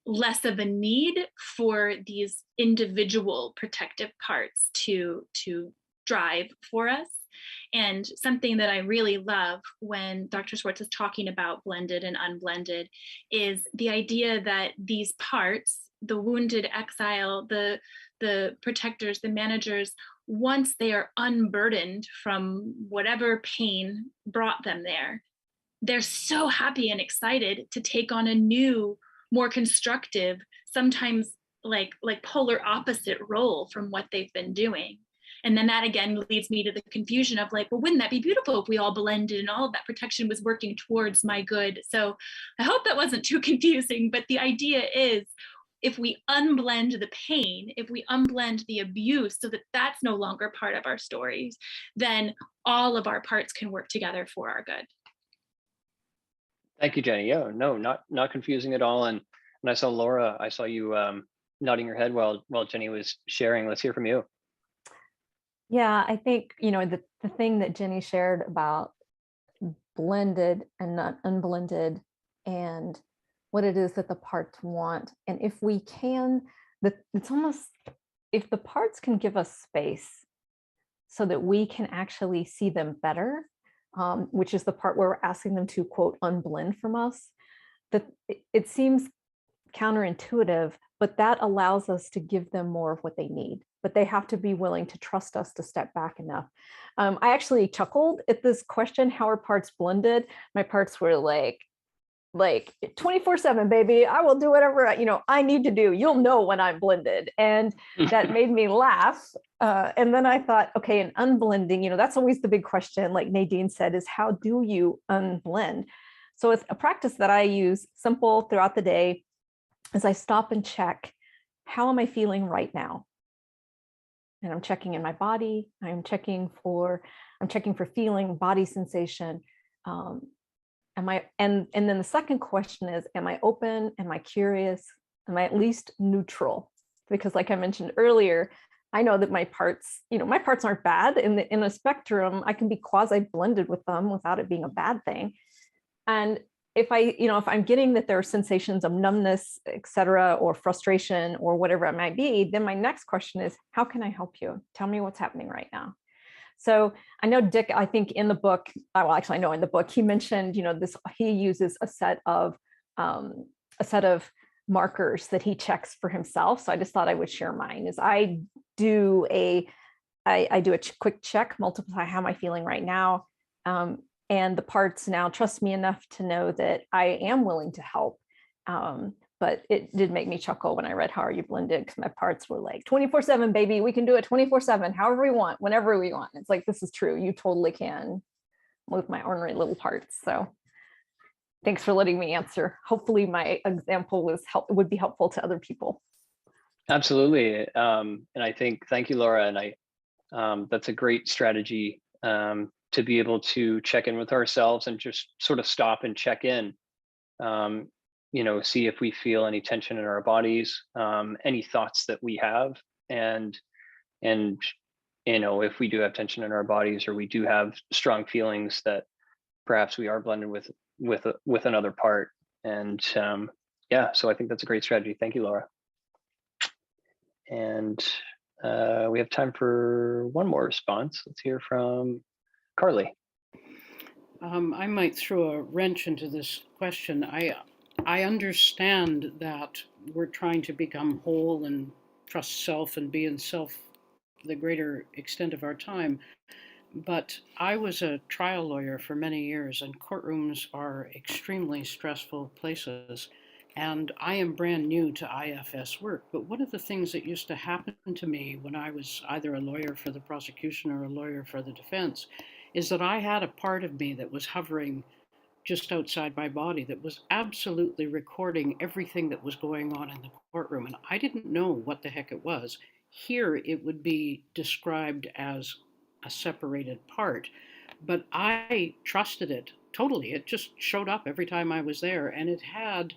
less of a need for these individual protective parts to drive for us. And something that I really love when Dr. Schwartz is talking about blended and unblended is the idea that these parts, the wounded exile, the protectors, the managers, once they are unburdened from whatever pain brought them there, they're so happy and excited to take on a new, more constructive, sometimes like polar opposite role from what they've been doing. And then that again leads me to the confusion of like, well, wouldn't that be beautiful if we all blended and all of that protection was working towards my good? So I hope that wasn't too confusing, but the idea is, if we unblend the pain, if we unblend the abuse so that that's no longer part of our stories, then all of our parts can work together for our good.
Thank you, Jenny. Yeah, no, not confusing at all. And I saw Laura, I saw you nodding your head while Jenny was sharing. Let's hear from you.
Yeah, I think, you know, the thing that Jenny shared about blended and not unblended, and what it is that the parts want. And if we can, it's almost, if the parts can give us space so that we can actually see them better, which is the part where we're asking them to, quote, unblend from us, that it seems counterintuitive, but that allows us to give them more of what they need. But they have to be willing to trust us to step back enough. I actually chuckled at this question, how are parts blended? My parts were like 24/7, baby, I will do whatever I need to do. You'll know when I'm blended. And that made me laugh. And then I thought, okay, and unblending, that's always the big question, like Nadine said, is how do you unblend? So it's a practice that I use, simple throughout the day, as I stop and check, how am I feeling right now? And I'm checking in my body. I'm checking for feeling, body sensation. And then the second question is, am I open? Am I curious? Am I at least neutral? Because like I mentioned earlier, I know that my parts aren't bad. In a spectrum, I can be quasi-blended with them without it being a bad thing. And if I'm getting that there are sensations of numbness, et cetera, or frustration or whatever it might be, then my next question is, how can I help you? Tell me what's happening right now. So I know Dick, I think in the book, well, actually I know in the book, he mentioned, he uses a set of markers that he checks for himself. So I just thought I would share mine. Is I do a quick check, multiply, how am I feeling right now? And the parts now trust me enough to know that I am willing to help. But it did make me chuckle when I read How Are You Blended? Because my parts were like 24/7, baby, we can do it 24/7, however we want, whenever we want. It's like, this is true. You totally can with my ornery little parts. So thanks for letting me answer. Hopefully my example would be helpful to other people.
Absolutely. And I think, thank you, Laura. And that's a great strategy to be able to check in with ourselves and just sort of stop and check in. See if we feel any tension in our bodies, any thoughts that we have, and if we do have tension in our bodies, or we do have strong feelings that perhaps we are blended with another part. And so I think that's a great strategy. Thank you, Laura. And we have time for one more response. Let's hear from Carly.
I might throw a wrench into this question. I understand that we're trying to become whole and trust self and be in self the greater extent of our time. But I was a trial lawyer for many years, and courtrooms are extremely stressful places. And I am brand new to IFS work. But one of the things that used to happen to me when I was either a lawyer for the prosecution or a lawyer for the defense is that I had a part of me that was hovering just outside my body that was absolutely recording everything that was going on in the courtroom. And I didn't know what the heck it was. Here, it would be described as a separated part, but I trusted it totally. It just showed up every time I was there, and it had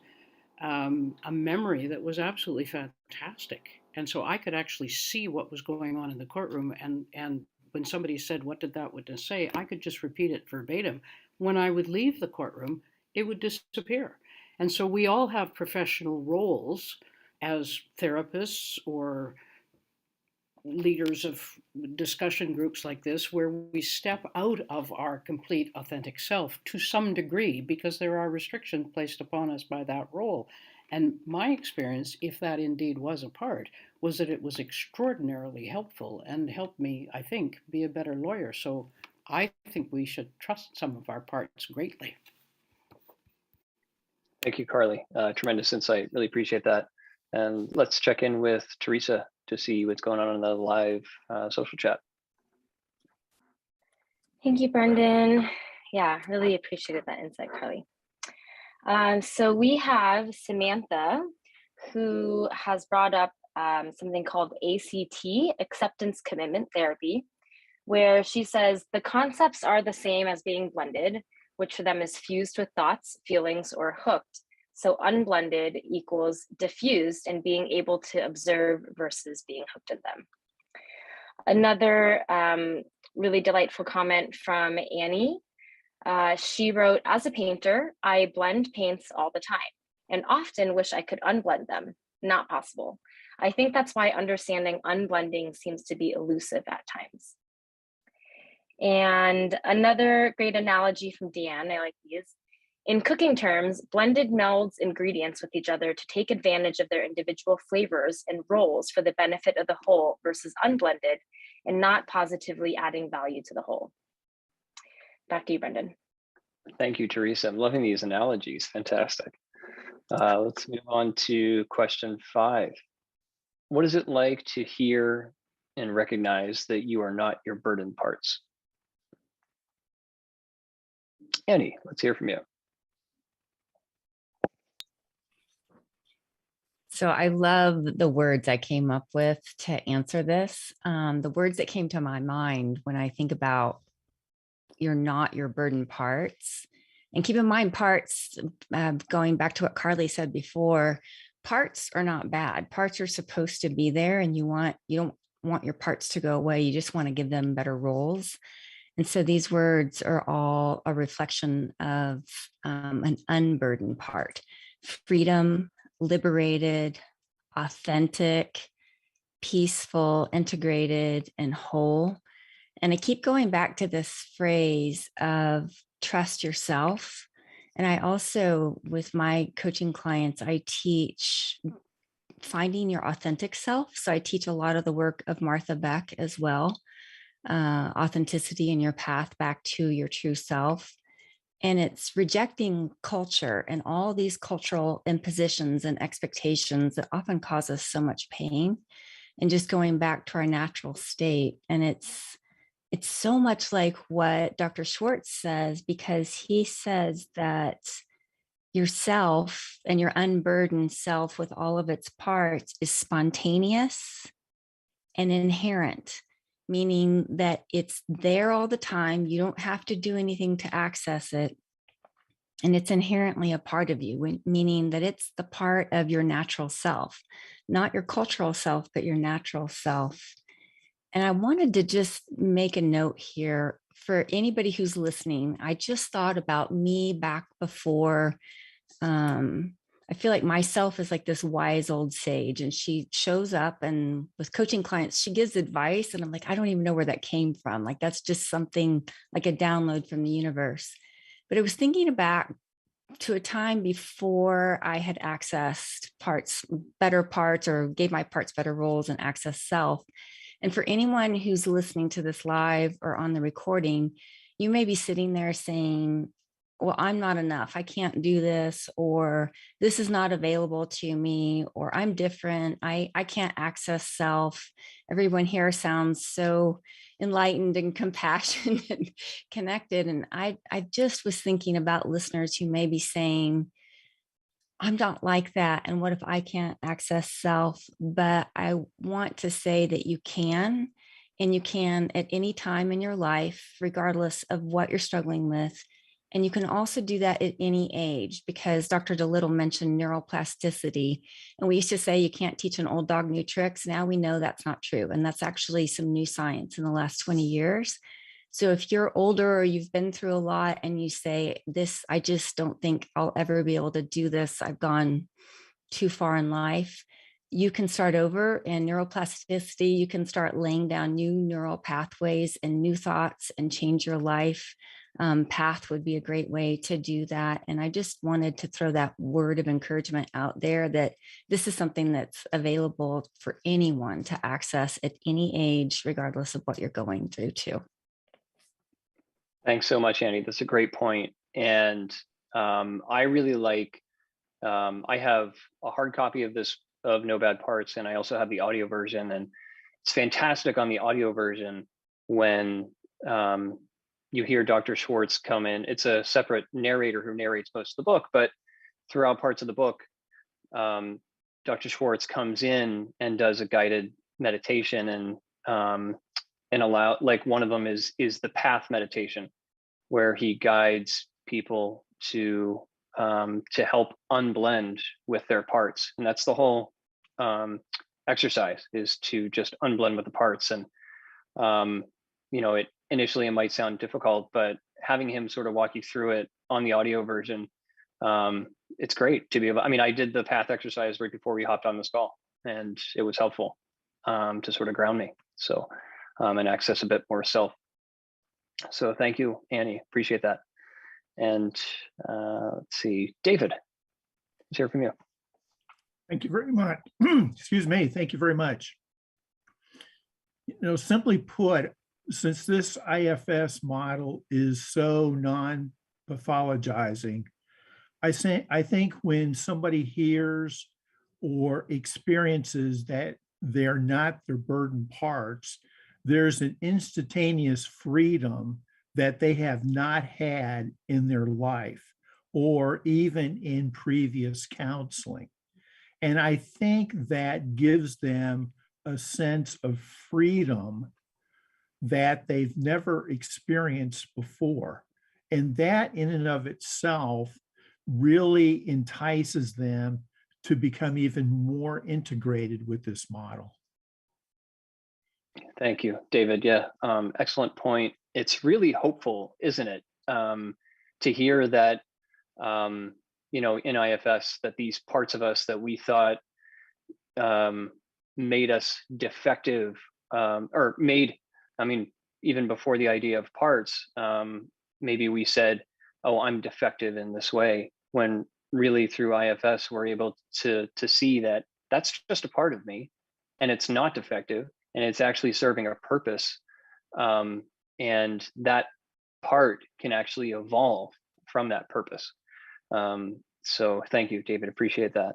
a memory that was absolutely fantastic. And so I could actually see what was going on in the courtroom. And when somebody said, "What did that witness say?" I could just repeat it verbatim. When I would leave the courtroom, it would disappear. And so we all have professional roles as therapists or leaders of discussion groups like this, where we step out of our complete authentic self to some degree, because there are restrictions placed upon us by that role. And my experience, if that indeed was a part, was that it was extraordinarily helpful and helped me, I think, be a better lawyer. So I think we should trust some of our parts greatly.
Thank you, Carly. Tremendous insight. Really appreciate that. And let's check in with Teresa to see what's going on in the live social chat.
Thank you, Brendan. Yeah, really appreciated that insight, Carly. So we have Samantha, who has brought up something called ACT, Acceptance Commitment Therapy, where she says the concepts are the same as being blended, which for them is fused with thoughts, feelings, or hooked. So unblended equals diffused and being able to observe versus being hooked in them. Another really delightful comment from Annie. She wrote, as a painter, I blend paints all the time and often wish I could unblend them. Not possible. I think that's why understanding unblending seems to be elusive at times. And another great analogy from Deanne, I like these. In cooking terms, blended melds ingredients with each other to take advantage of their individual flavors and roles for the benefit of the whole versus unblended and not positively adding value to the whole. Back to you, Brendan.
Thank you, Teresa. I'm loving these analogies. Fantastic. Let's move on to question 5. What is it like to hear and recognize that you are not your burden parts? Annie, let's hear from you.
So I love the words I came up with to answer this. The words that came to my mind when I think about you're not your burden parts. And keep in mind, parts, going back to what Carly said before, parts are not bad. Parts are supposed to be there, and you don't want your parts to go away. You just want to give them better roles. And so these words are all a reflection of an unburdened part: freedom, liberated, authentic, peaceful, integrated, and whole. And I keep going back to this phrase of trust yourself. And I also, with my coaching clients, I teach finding your authentic self. So I teach a lot of the work of Martha Beck as well, authenticity in your path back to your true self. And it's rejecting culture and all these cultural impositions and expectations that often cause us so much pain, and just going back to our natural state. And it's so much like what Dr. Schwartz says, because he says that yourself and your unburdened self with all of its parts is spontaneous and inherent, meaning that it's there all the time. You don't have to do anything to access it. And it's inherently a part of you, meaning that it's the part of your natural self, not your cultural self, but your natural self. And I wanted to just make a note here for anybody who's listening. I just thought about me back before. I feel like myself is like this wise old sage, and she shows up and with coaching clients, she gives advice. And I'm like, I don't even know where that came from. Like, that's just something like a download from the universe. But I was thinking back to a time before I had accessed better parts, or gave my parts better roles and access self. And for anyone who's listening to this live or on the recording, you may be sitting there saying, well, I'm not enough. I can't do this, or this is not available to me, or I'm different. I can't access self. Everyone here sounds so enlightened and compassionate and connected. And I just was thinking about listeners who may be saying, I'm not like that. And what if I can't access self? But I want to say that you can, and you can at any time in your life, regardless of what you're struggling with. And you can also do that at any age, because Dr. DeLittle mentioned neuroplasticity. And we used to say you can't teach an old dog new tricks. Now we know that's not true. And that's actually some new science in the last 20 years. So if you're older or you've been through a lot and you say, this, I just don't think I'll ever be able to do this, I've gone too far in life, you can start over. In neuroplasticity, you can start laying down new neural pathways and new thoughts and change your life. Path would be a great way to do that. And I just wanted to throw that word of encouragement out there, that this is something that's available for anyone to access at any age, regardless of what you're going through too.
Thanks so much, Annie. That's a great point. And I really like, I have a hard copy of No Bad Parts, and I also have the audio version. And it's fantastic on the audio version when you hear Dr. Schwartz come in. It's a separate narrator who narrates most of the book, but throughout parts of the book, Dr. Schwartz comes in and does a guided meditation, and allow, like, one of them is the path meditation, where he guides people to help unblend with their parts. And that's the whole exercise, is to just unblend with the parts. And initially it might sound difficult, but having him sort of walk you through it on the audio version, it's great to be able, I did the path exercise right before we hopped on this call, and it was helpful to sort of ground me. So, and access a bit more self. So thank you, Annie, appreciate that. And let's see, David, let's hear from you.
Thank you very much. Excuse me, thank you very much. Simply put, since this IFS model is so non-pathologizing, I think when somebody hears or experiences that they're not their burdened parts, there's an instantaneous freedom that they have not had in their life or even in previous counseling. And I think that gives them a sense of freedom that they've never experienced before. And that in and of itself really entices them to become even more integrated with this model.
Thank you, David. Yeah, excellent point. It's really hopeful, isn't it, to hear that, in IFS, that these parts of us that we thought made us defective, or made, even before the idea of parts, maybe we said, oh, I'm defective in this way, when really through IFS, we're able to see that that's just a part of me, and it's not defective, and it's actually serving a purpose. And that part can actually evolve from that purpose. So thank you, David, appreciate that.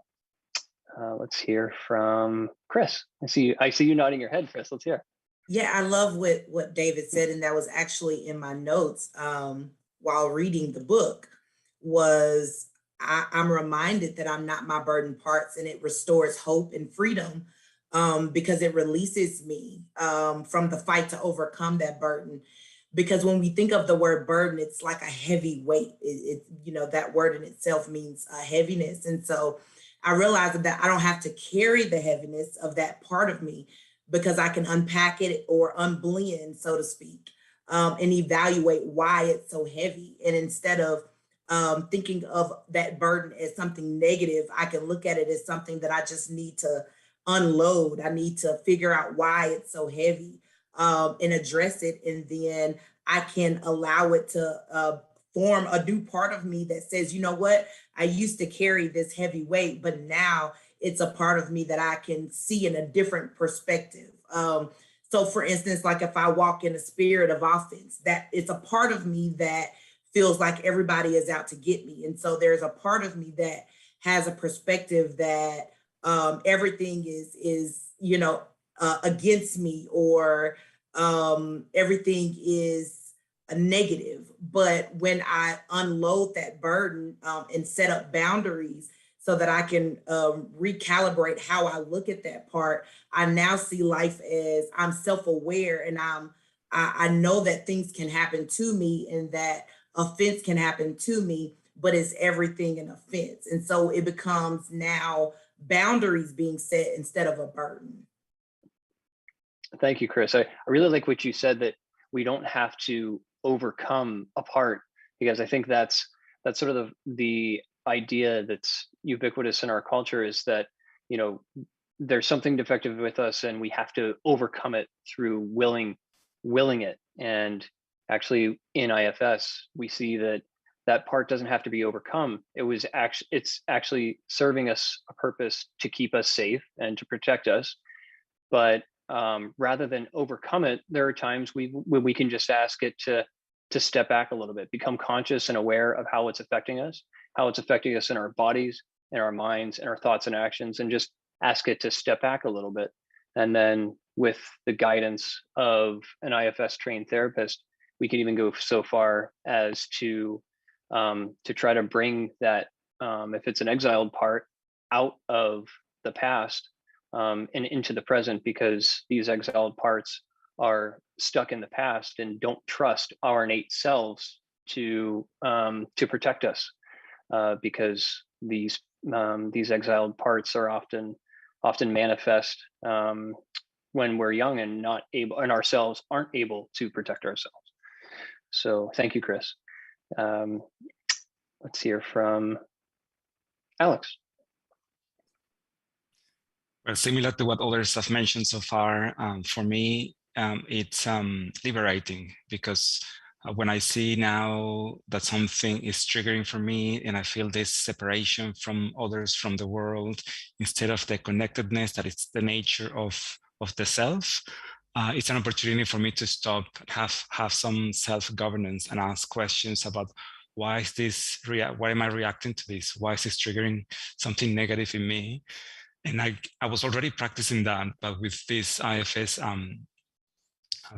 Let's hear from Chris. I see you nodding your head, Chris. Let's hear.
Yeah, I love what David said, and that was actually in my notes while reading the book. I'm reminded that I'm not my burden parts, and it restores hope and freedom because it releases me from the fight to overcome that burden. Because when we think of the word burden, it's like a heavy weight. That word in itself means heaviness, and so I realized that I don't have to carry the heaviness of that part of me, because I can unpack it or unblend, so to speak, and evaluate why it's so heavy. And instead of thinking of that burden as something negative, I can look at it as something that I just need to unload. I need to figure out why it's so heavy and address it. And then I can allow it to form a new part of me that says, you know what, I used to carry this heavy weight, but now it's a part of me that I can see in a different perspective. So for instance, like if I walk in a spirit of offense, that it's a part of me that feels like everybody is out to get me. And so there's a part of me that has a perspective that everything is against me, or everything is a negative. But when I unload that burden and set up boundaries so that I can recalibrate how I look at that part, I now see life as I'm self-aware, and I know that things can happen to me, and that offense can happen to me, but it's everything an offense. And so it becomes now boundaries being set instead of a burden.
Thank you, Chris. I really like what you said, that we don't have to overcome a part, because I think that's sort of the idea that's ubiquitous in our culture, is that, there's something defective with us and we have to overcome it through willing it. And actually in IFS, we see that part doesn't have to be overcome. It's actually serving us a purpose to keep us safe and to protect us. But rather than overcome it, there are times when we can just ask it to step back a little bit, become conscious and aware of how it's affecting us in our bodies, in our minds, and our thoughts and actions, and just ask it to step back a little bit. And then with the guidance of an IFS trained therapist, we can even go so far as to try to bring that, if it's an exiled part, out of the past and into the present, because these exiled parts are stuck in the past and don't trust our innate selves to protect us, because these exiled parts are often manifest when we're young and not able, and ourselves aren't able to protect ourselves. So thank you, Chris. Let's hear from Alex.
Well, similar to what others have mentioned so far, for me, it's liberating, because when I see now that something is triggering for me and I feel this separation from others, from the world, instead of the connectedness that is the nature of the self, it's an opportunity for me to stop, have some self-governance, and ask questions about why am I reacting to this? Why is this triggering something negative in me? And I was already practicing that, but with this IFS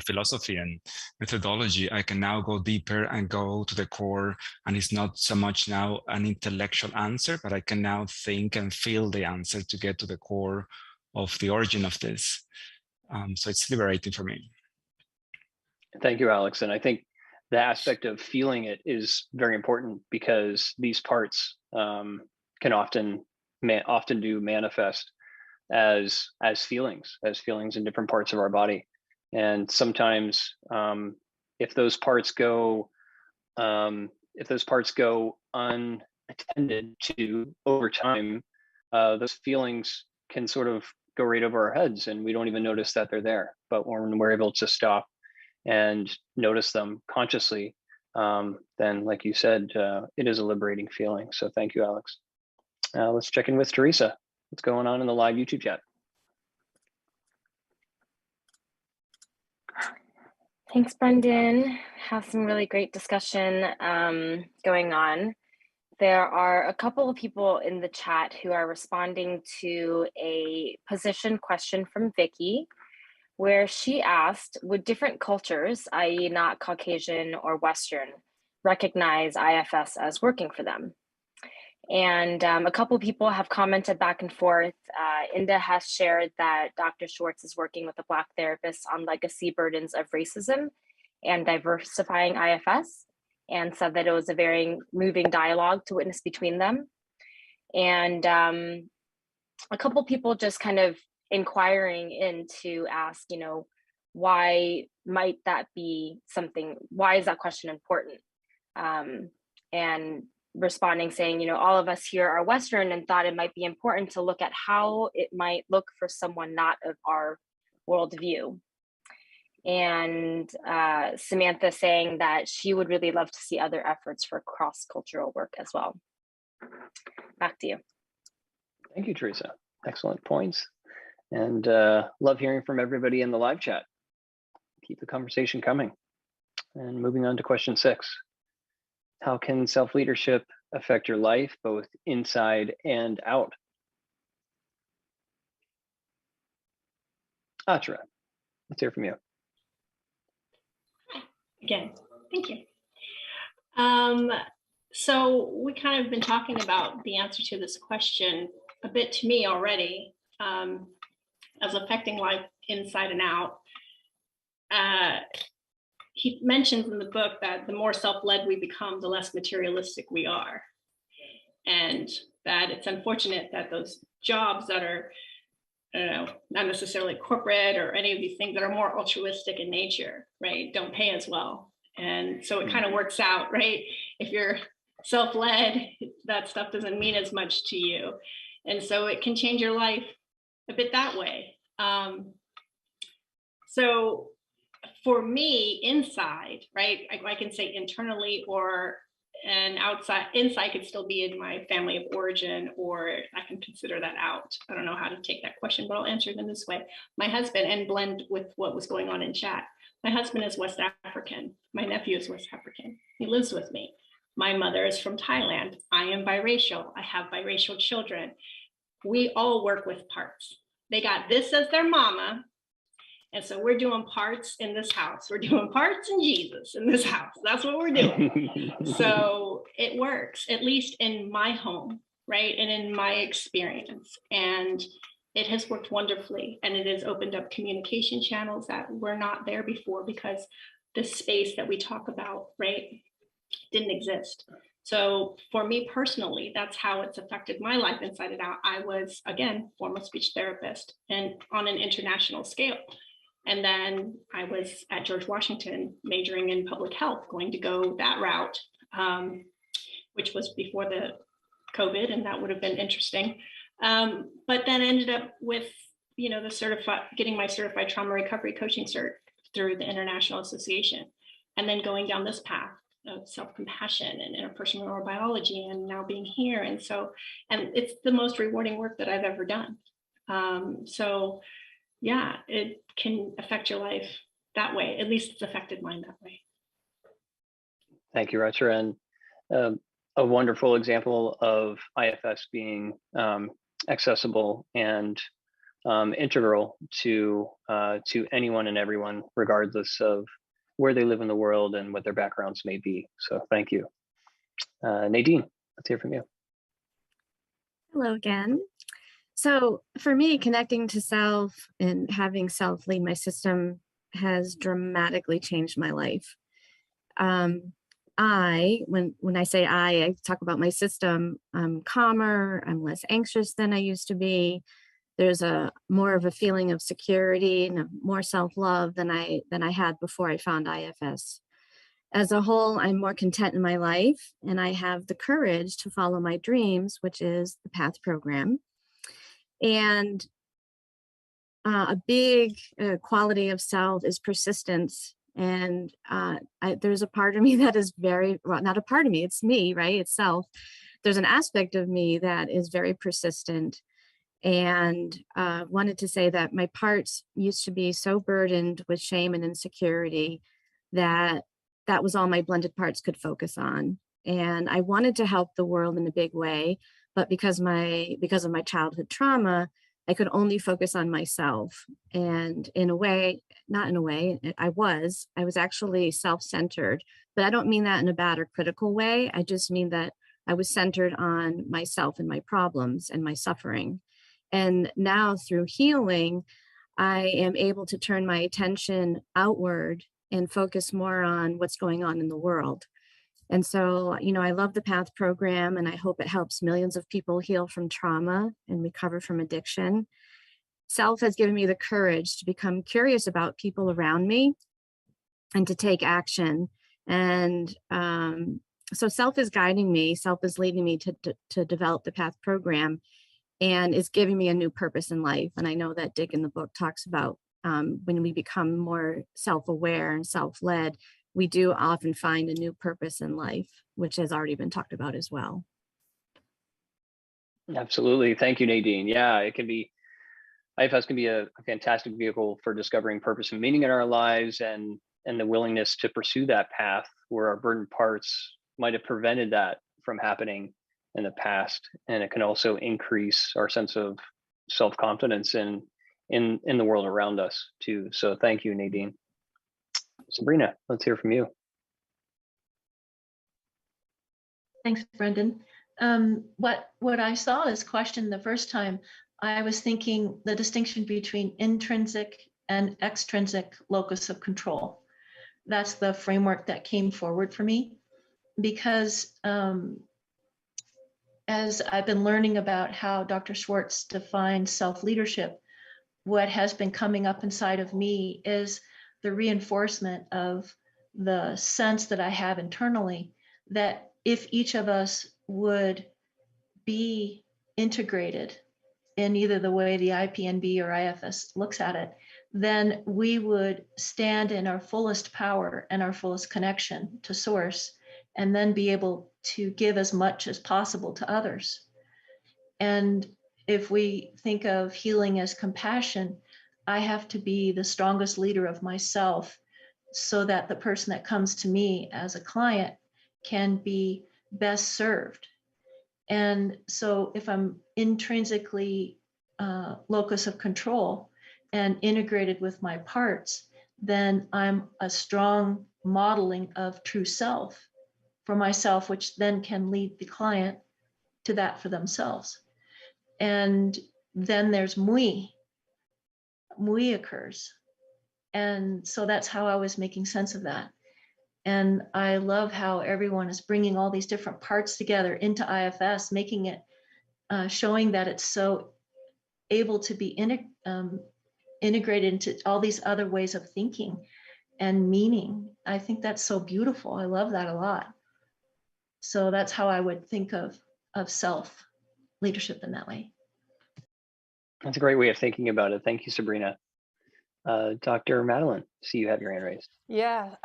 philosophy and methodology, I can now go deeper and go to the core, and it's not so much now an intellectual answer, but I can now think and feel the answer to get to the core of the origin of this. So it's liberating for me.
Thank you, Alex. And I think the aspect of feeling it is very important, because these parts can often do manifest as feelings in different parts of our body. And sometimes if those parts go unattended to over time, those feelings can sort of go right over our heads and we don't even notice that they're there. But when we're able to stop and notice them consciously, then like you said, it is a liberating feeling. So thank you, Alex. Let's check in with Teresa. What's going on in the live YouTube chat?
Thanks, Brendan. Have some really great discussion going on. There are a couple of people in the chat who are responding to a position question from Vicky, where she asked, would different cultures, i.e. not Caucasian or Western, recognize IFS as working for them? And a couple of people have commented back and forth. Inda has shared that Dr. Schwartz is working with a Black therapist on legacy burdens of racism and diversifying IFS, and said that it was a very moving dialogue to witness between them. And a couple people just kind of inquiring in to ask, you know, why might that be something, why is that question important? And responding saying, you know, all of us here are Western and thought it might be important to look at how it might look for someone not of our worldview. And Samantha saying that she would really love to see other efforts for cross-cultural work as well. Back to you.
Thank you, Teresa. Excellent points. And love hearing from everybody in the live chat. Keep the conversation coming. And moving on to question 6. How can self-leadership affect your life, both inside and out? Achara, let's hear from you.
Again, thank you. So we kind of been talking about the answer to this question a bit to me already, as affecting life inside and out. He mentions in the book that the more self-led we become, the less materialistic we are. And that it's unfortunate that those jobs that are, I don't know, not necessarily corporate or any of these things that are more altruistic in nature, right, don't pay as well. And so it kind of works out, right? If you're self-led, that stuff doesn't mean as much to you. And so it can change your life a bit that way. So for me, inside, right, I can say internally or and outside. Inside could still be in my family of origin, or I can consider that out. I don't know how to take that question, but I'll answer it in this way. My husband, and blend with what was going on in chat. My husband is West African. My nephew is West African. He lives with me. My mother is from Thailand. I am biracial. I have biracial children. We all work with parts. They got this as their mama. And so we're doing parts in this house. We're doing parts in Jesus in this house. That's what we're doing. So it works, at least in my home, right? And in my experience. And it has worked wonderfully. And it has opened up communication channels that were not there before, because the space that we talk about, right, didn't exist. So for me personally, that's how it's affected my life inside and out. I was, again, former speech therapist and on an international scale. And then I was at George Washington majoring in public health, going to go that route, which was before the COVID, and that would have been interesting. But then ended up with, you know, getting my certified trauma recovery coaching cert through the International Association, and then going down this path of self-compassion and interpersonal neurobiology, and now being here. And it's the most rewarding work that I've ever done. So yeah, it can affect your life that way. At least it's affected mine that way.
Thank you, Rachel. And a wonderful example of IFS being accessible and integral to anyone and everyone, regardless of where they live in the world and what their backgrounds may be. So thank you. Nadine, let's hear from you.
Hello again. So for me, connecting to self and having self lead my system has dramatically changed my life. When I say I talk about my system. I'm calmer, I'm less anxious than I used to be. There's more of a feeling of security and more self-love than I had before I found IFS. As a whole, I'm more content in my life, and I have the courage to follow my dreams, which is the PATH program. And a big quality of self is persistence And there's a part of me that is very, well, not a part of me, it's me, right? It's self. There's an aspect of me that is very persistent, and wanted to say that my parts used to be so burdened with shame and insecurity that that was all my blended parts could focus on. And I wanted to help the world in a big way, but because of my childhood trauma, I could only focus on myself. And in a way, not in a way, I was actually self-centered, but I don't mean that in a bad or critical way. I just mean that I was centered on myself and my problems and my suffering. And now through healing, I am able to turn my attention outward and focus more on what's going on in the world. And so, I love the PATH program, and I hope it helps millions of people heal from trauma and recover from addiction. Self has given me the courage to become curious about people around me and to take action. And so self is guiding me, self is leading me to develop the PATH program, and is giving me a new purpose in life. And I know that Dick in the book talks about when we become more self-aware and self-led, we do often find a new purpose in life, which has already been talked about as well.
Absolutely. Thank you, Nadine. Yeah, IFS can be a fantastic vehicle for discovering purpose and meaning in our lives, and the willingness to pursue that path where our burdened parts might have prevented that from happening in the past. And it can also increase our sense of self-confidence in the world around us too. So thank you, Nadine. Sabrina, let's hear from you.
Thanks, Brendan. What I saw as question the first time, I was thinking the distinction between intrinsic and extrinsic locus of control. That's the framework that came forward for me, because as I've been learning about how Dr. Schwartz defined self-leadership, what has been coming up inside of me is the reinforcement of the sense that I have internally that if each of us would be integrated in either the way the IPNB or IFS looks at it, then we would stand in our fullest power and our fullest connection to source, and then be able to give as much as possible to others. And if we think of healing as compassion, I have to be the strongest leader of myself so that the person that comes to me as a client can be best served. And so if I'm intrinsically locus of control and integrated with my parts, then I'm a strong modeling of true self for myself, which then can lead the client to that for themselves. And then there's mui occurs. And so that's how I was making sense of that. And I love how everyone is bringing all these different parts together into IFS, making it, showing that it's so able to be integrated into all these other ways of thinking and meaning. I think that's so beautiful. I love that a lot. So that's how I would think of self leadership in that way.
That's a great way of thinking about it. Thank you, Sabrina. Dr. Madeline, see you have your hand raised.
Yeah,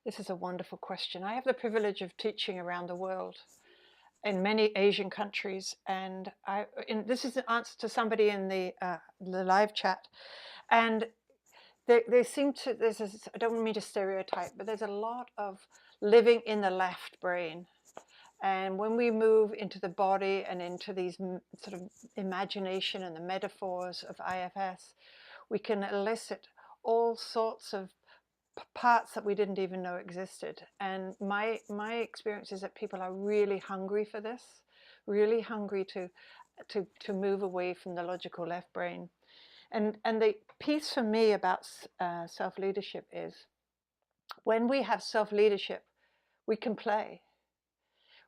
this is a wonderful question. I have the privilege of teaching around the world in many Asian countries, and this is an answer to somebody in the live chat, and they seem to, I don't mean to stereotype, but there's a lot of living in the left brain. And when we move into the body and into these sort of imagination and the metaphors of IFS, we can elicit all sorts of parts that we didn't even know existed. And my experience is that people are really hungry for this, really hungry to move away from the logical left brain. And the piece for me about self-leadership is when we have self-leadership, we can play.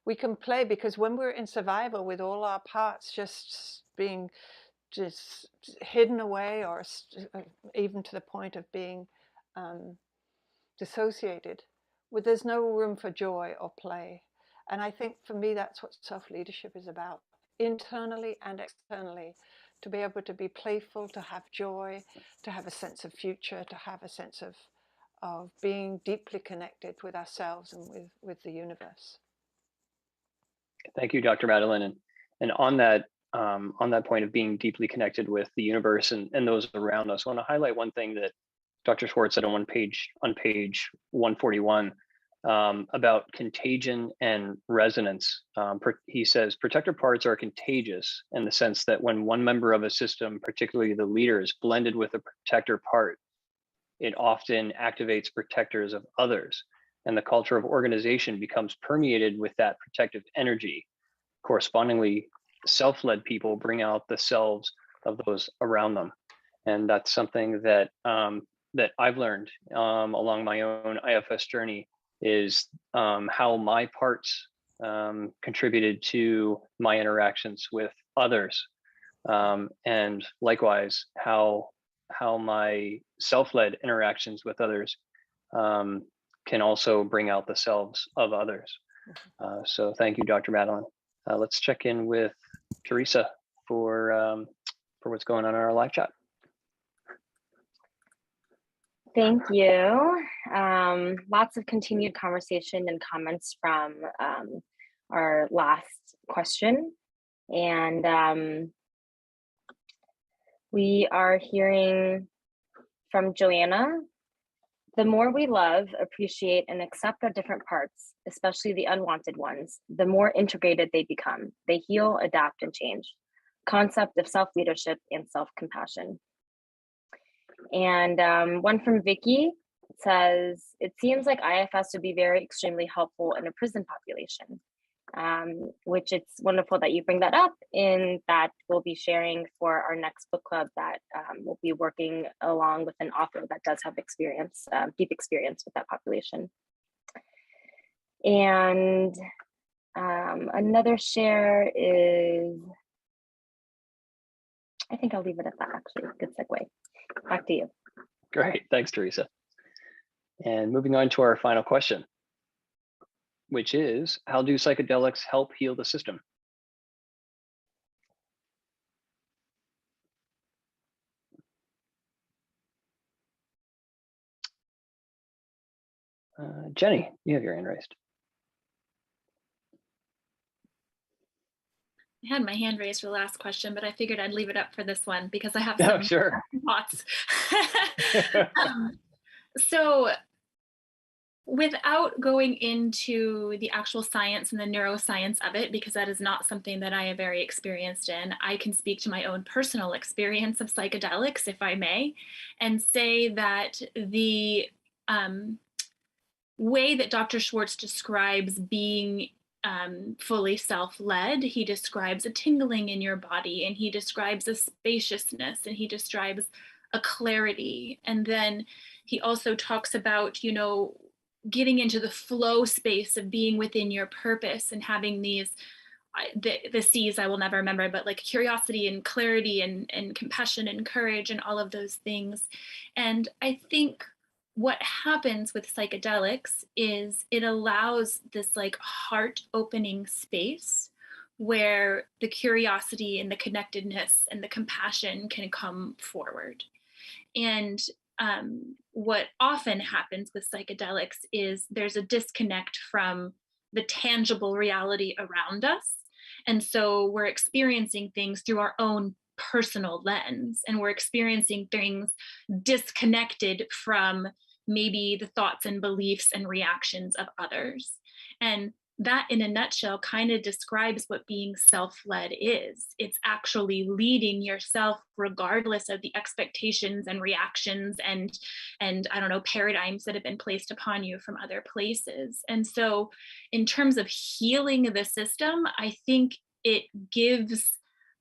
We can play because when we're in survival with all our parts just being hidden away, or even to the point of being dissociated, there's no room for joy or play. And I think for me, that's what self-leadership is about, internally and externally, to be able to be playful, to have joy, to have a sense of future, to have a sense of of being deeply connected with ourselves and with the universe.
Thank you, Dr. Madeline. And on that point of being deeply connected with the universe and those around us, I want to highlight one thing that Dr. Schwartz said on page 141 about contagion and resonance. He says, protector parts are contagious in the sense that when one member of a system, particularly the leader, is blended with a protector part, it often activates protectors of others. And the culture of organization becomes permeated with that protective energy. Correspondingly, self-led people bring out the selves of those around them. And that's something that that I've learned along my own IFS journey, is how my parts contributed to my interactions with others. And likewise, how my self-led interactions with others can also bring out the selves of others. So thank you, Dr. Madeline. Let's check in with Teresa for what's going on in our live chat.
Thank you. Lots of continued conversation and comments from our last question. And we are hearing from Joanna: the more we love, appreciate, and accept our different parts, especially the unwanted ones, the more integrated they become. They heal, adapt, and change. Concept of self-leadership and self-compassion. And one from Vicky says, it seems like IFS would be very extremely helpful in a prison population, which it's wonderful that you bring that up, in that we'll be sharing for our next book club that we'll be working along with an author that does have experience, deep experience with that population. And another share is, I think I'll leave it at that, actually. Good segue. Back to you.
Great, thanks, Teresa. And moving on to our final question, which is, how do psychedelics help heal the system? Jenny, you have your hand raised.
I had my hand raised for the last question, but I figured I'd leave it up for this one because I have some thoughts. So without going into the actual science and the neuroscience of it, because that is not something that I am very experienced in, I can speak to my own personal experience of psychedelics, if I may, and say that the way that Dr. Schwartz describes being fully self-led, he describes a tingling in your body, and he describes a spaciousness, and he describes a clarity. And then he also talks about, you know, getting into the flow space of being within your purpose and having these, the C's I will never remember, but like curiosity and clarity and compassion and courage and all of those things. And I think what happens with psychedelics is it allows this like heart opening space where the curiosity and the connectedness and the compassion can come forward. And what often happens with psychedelics is there's a disconnect from the tangible reality around us. And so we're experiencing things through our own personal lens, and we're experiencing things disconnected from maybe the thoughts and beliefs and reactions of others. And that in a nutshell kind of describes what being self-led is. It's actually leading yourself regardless of the expectations and reactions and I don't know, paradigms that have been placed upon you from other places. And so in terms of healing the system, I think it gives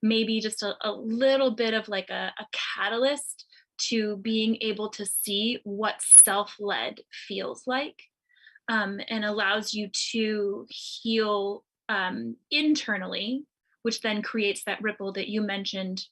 maybe just a little bit of like a catalyst to being able to see what self-led feels like. And allows you to heal internally, which then creates that ripple that you mentioned,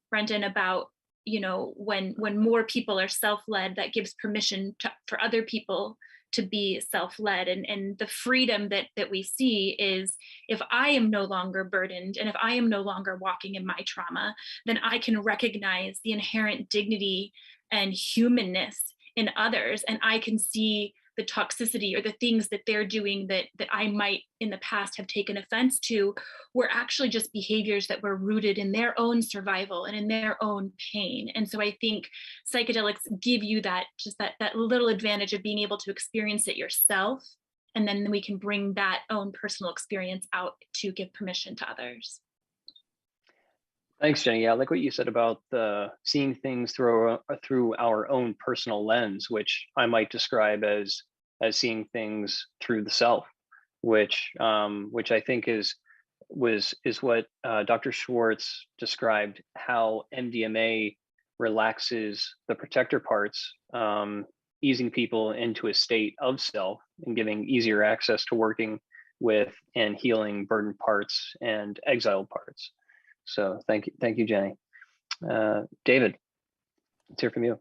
Brendan, about, you know, when more people are self-led, that gives permission for other people to be self-led. And the freedom that we see is, if I am no longer burdened and if I am no longer walking in my trauma, then I can recognize the inherent dignity and humanness in others, and I can see the toxicity or the things that they're doing that I might in the past have taken offense to, were actually just behaviors that were rooted in their own survival and in their own pain. And so I think psychedelics give you that, just that little advantage of being able to experience it yourself. And then we can bring that own personal experience out to give permission to others.
Thanks, Jenny. Yeah, I like what you said about seeing things through our own personal lens, which I might describe as seeing things through the self, which I think is what Dr. Schwartz described, how MDMA relaxes the protector parts, easing people into a state of self and giving easier access to working with and healing burdened parts and exiled parts. So thank you, Jenny. David, let's hear from you.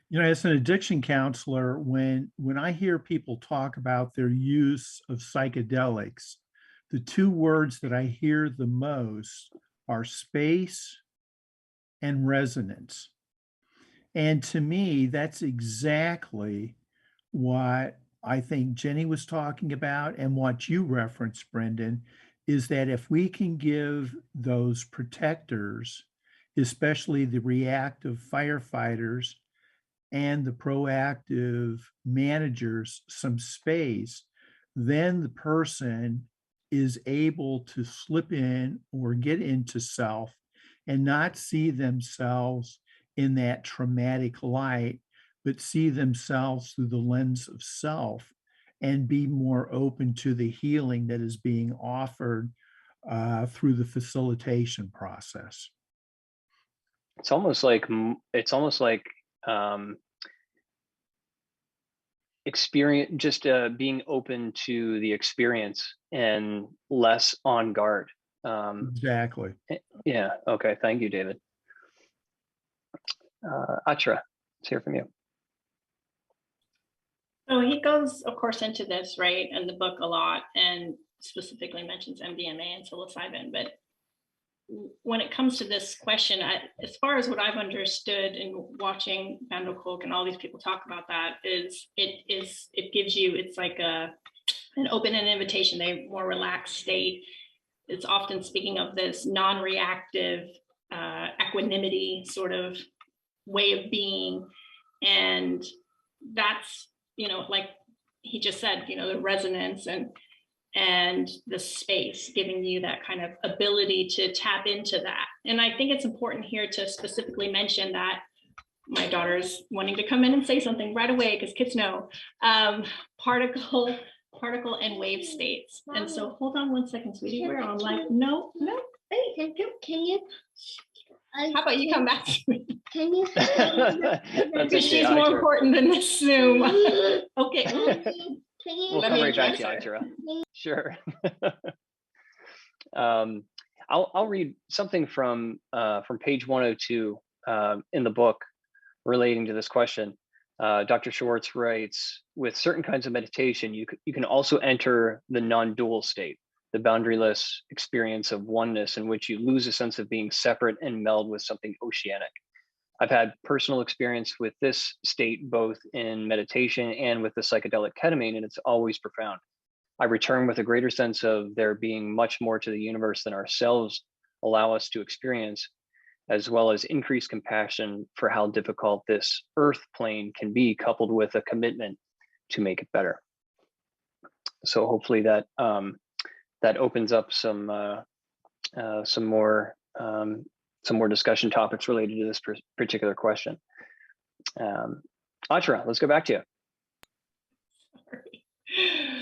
You know, as an addiction counselor, when I hear people talk about their use of psychedelics, the two words that I hear the most are space and resonance. And to me, that's exactly what I think Jenny was talking about, and what you referenced, Brendan, is that if we can give those protectors, especially the reactive firefighters and the proactive managers, some space, then the person is able to slip in or get into self and not see themselves in that traumatic light, but see themselves through the lens of self, and be more open to the healing that is being offered through the facilitation process.
It's almost like experience, just being open to the experience and less on guard.
Exactly.
Yeah. Okay. Thank you, David. Atra, let's hear from you.
So he goes, of course, into this, right, in the book a lot, and specifically mentions MDMA and psilocybin. But when it comes to this question, as far as what I've understood in watching Van der Kolk and all these people talk about that, it gives you, it's like an open and invitation, a more relaxed state. It's often speaking of this non-reactive equanimity sort of way of being, and that's, you know, like he just said, you know, the resonance and the space, giving you that kind of ability to tap into that. And I think it's important here to specifically mention that my daughter's wanting to come in and say something right away, because kids know, particle and wave states. And so hold on one second, sweetie, we're on live. No, hey, can you? How about you come back to me? Can you? Because she's more important than this Zoom. Okay.
We'll come right back to you, Atra. Sure. I'll read something from page 102 in the book relating to this question. Dr. Schwartz writes, with certain kinds of meditation, you can also enter the non-dual state, the boundaryless experience of oneness in which you lose a sense of being separate and meld with something oceanic. I've had personal experience with this state, both in meditation and with the psychedelic ketamine, and it's always profound. I return with a greater sense of there being much more to the universe than ourselves allow us to experience, as well as increased compassion for how difficult this earth plane can be, coupled with a commitment to make it better. So hopefully that that opens up some more discussion topics related to this particular question. Atra, let's go back to you.
Sorry.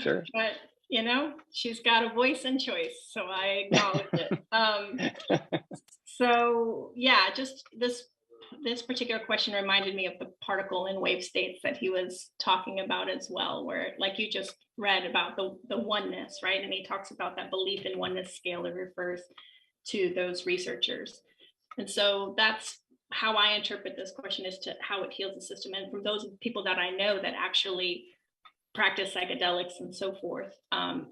Sure.
But you know, she's got a voice and choice, so I acknowledge it. So yeah, just this particular question reminded me of the particle and wave states that he was talking about as well, where, like you just read about the oneness, right? And he talks about that belief in oneness scale. It refers to those researchers. And so that's how I interpret this question, as to how it heals the system. And from those people that I know that actually practice psychedelics and so forth,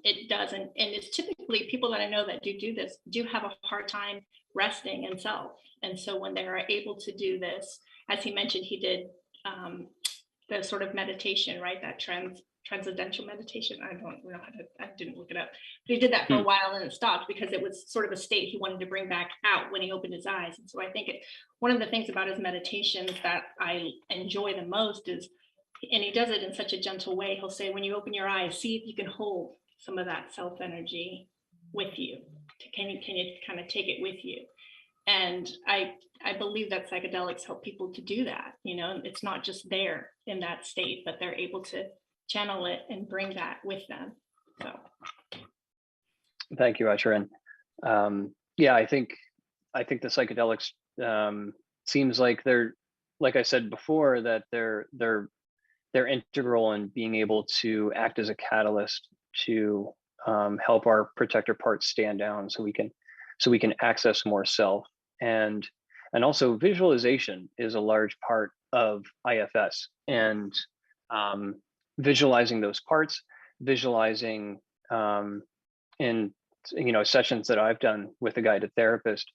it doesn't. And it's typically people that I know that do this do have a hard time resting in self. And so when they are able to do this, as he mentioned, he did the sort of meditation, right? That transcendental meditation. I don't know how to, I didn't look it up. But he did that for a while and it stopped because it was sort of a state he wanted to bring back out when he opened his eyes. And so I think one of the things about his meditations that I enjoy the most is, and he does it in such a gentle way, he'll say, when you open your eyes, see if you can hold some of that self energy with you. Can you kind of take it with you? And I believe that psychedelics help people to do that. You know, it's not just there in that state, but they're able to channel it and bring that with them. So,
thank you, Ashrin. Yeah, I think the psychedelics seems like they're, like I said before, that they're integral in being able to act as a catalyst to help our protector parts stand down, so we can access more self. And also visualization is a large part of IFS, and visualizing those parts, visualizing in sessions that I've done with a guided therapist,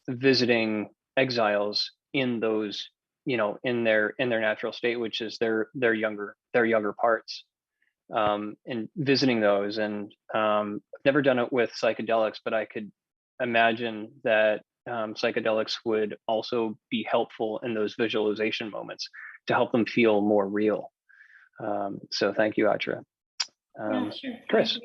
visiting exiles in those, in their natural state, which is their younger parts, and visiting those. And I've never done it with psychedelics, but I could imagine that psychedelics would also be helpful in those visualization moments to help them feel more real. So thank you, Atra.
yeah, sure.
Chris,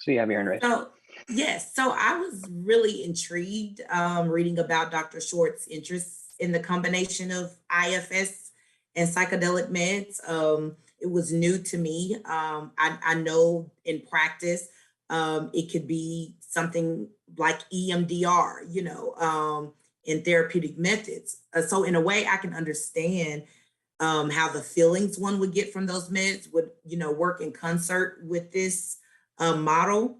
so you have your hand raised.
So, yes, so I was really intrigued reading about Dr. Short's interests in the combination of IFS and psychedelic meds. It was new to me. I know in practice, it could be something like EMDR, in therapeutic methods. So in a way, I can understand how the feelings one would get from those meds would, work in concert with this model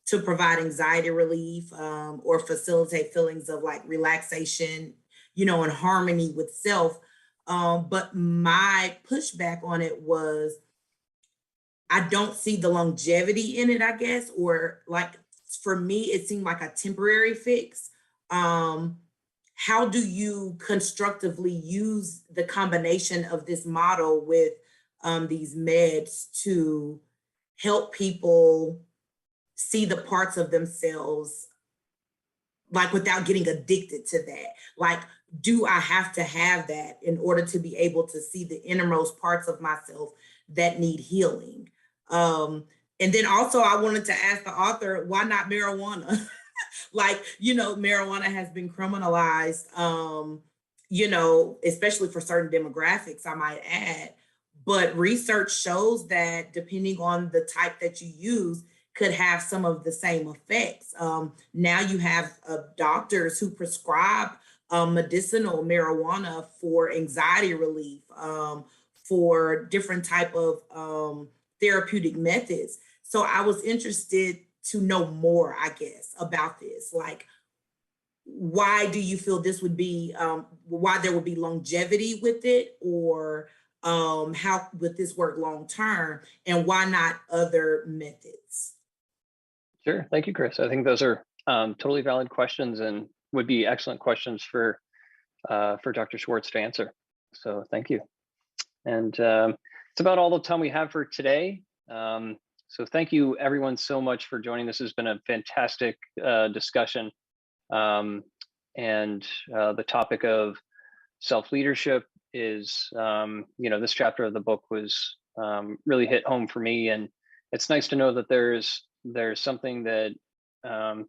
to provide anxiety relief or facilitate feelings of like relaxation, and harmony with self. But my pushback on it was, I don't see the longevity in it, I guess, or like for me, it seemed like a temporary fix. How do you constructively use the combination of this model with these meds to help people see the parts of themselves, like without getting addicted to that? Like, do I have to have that in order to be able to see the innermost parts of myself that need healing? And then also I wanted to ask the author, why not marijuana? Like, marijuana has been criminalized, especially for certain demographics, I might add. But research shows that depending on the type that you use, could have some of the same effects. Now you have doctors who prescribe medicinal marijuana for anxiety relief, for different type of therapeutic methods. So I was interested to know more, I guess, about this. Like, why do you feel this would be, why there would be longevity with it, or how would this work long term, and why not other methods?
Sure, thank you, Chris. I think those are totally valid questions and would be excellent questions for Dr. Schwartz to answer. So thank you. And it's about all the time we have for today. So thank you everyone so much for joining. This has been a fantastic discussion. And the topic of self-leadership is, this chapter of the book was really hit home for me. And it's nice to know that there's something that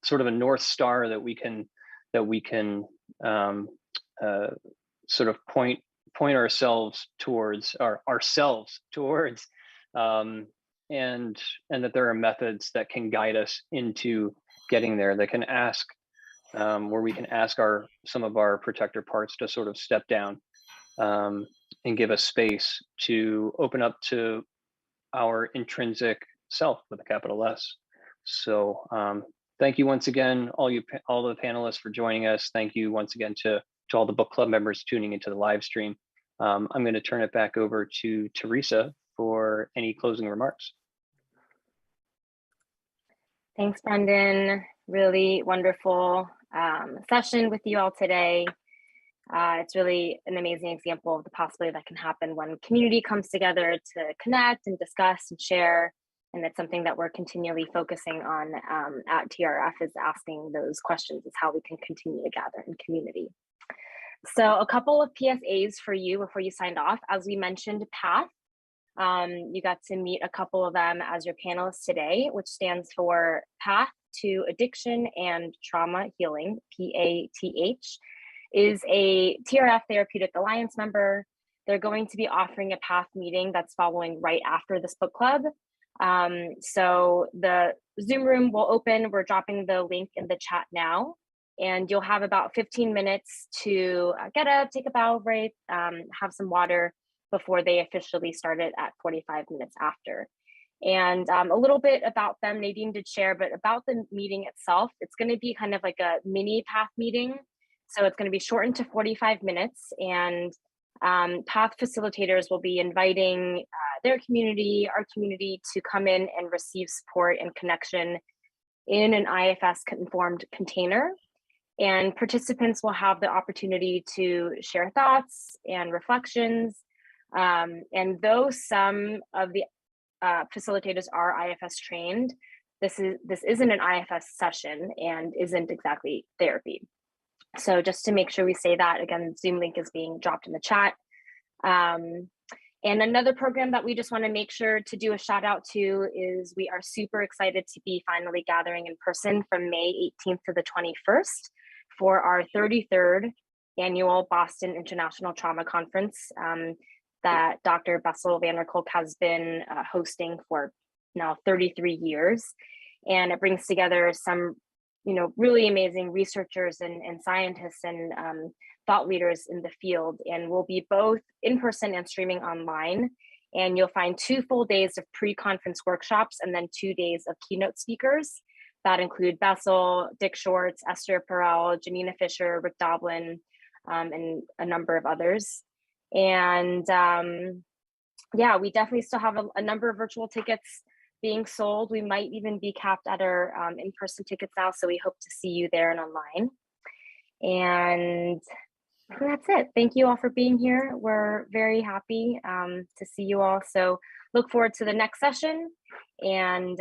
sort of a North Star that we can sort of point ourselves towards, and that there are methods that can guide us into getting there, that can ask, where we can ask some of our protector parts to sort of step down and give us space to open up to our intrinsic self with a capital S. So thank you once again, all the panelists, for joining us. Thank you once again to all the book club members tuning into the live stream. I'm going to turn it back over to Teresa for any closing remarks.
Thanks, Brendan. Really wonderful session with you all today. It's really an amazing example of the possibility that can happen when community comes together to connect and discuss and share. And it's something that we're continually focusing on at TRF, is asking those questions, is how we can continue to gather in community. So a couple of PSAs for you before you signed off. As we mentioned, PATH, you got to meet a couple of them as your panelists today, which stands for Path to Addiction and Trauma Healing, PATH, is a TRF Therapeutic Alliance member. They're going to be offering a PATH meeting that's following right after this book club. So the Zoom room will open. We're dropping the link in the chat now, and you'll have about 15 minutes to get up, take a bow break, have some water before they officially start it at 45 minutes after. And a little bit about them, Nadine did share, but about the meeting itself, it's going to be kind of like a mini PATH meeting. So it's going to be shortened to 45 minutes, and PATH facilitators will be inviting their community, our community, to come in and receive support and connection in an IFS-informed container. And participants will have the opportunity to share thoughts and reflections. And though some of the facilitators are IFS trained, this isn't an IFS session and isn't exactly therapy. So just to make sure we say that, again, Zoom link is being dropped in the chat. And another program that we just want to make sure to do a shout out to is we are super excited to be finally gathering in person from May 18th to the 21st for our 33rd annual Boston International Trauma Conference that Dr. Bessel van der Kolk has been hosting for now 33 years. And it brings together some really amazing researchers and scientists and thought leaders in the field, and we'll be both in person and streaming online. And you'll find 2 full days of pre-conference workshops and then 2 days of keynote speakers that include Bessel, Dick Schwartz, Esther Perel, Janina Fisher, Rick Doblin, and a number of others. And yeah, we definitely still have a number of virtual tickets being sold. We might even be capped at our in-person tickets now, so we hope to see you there and online. And that's it. Thank you all for being here. We're very happy to see you all. So look forward to the next session, and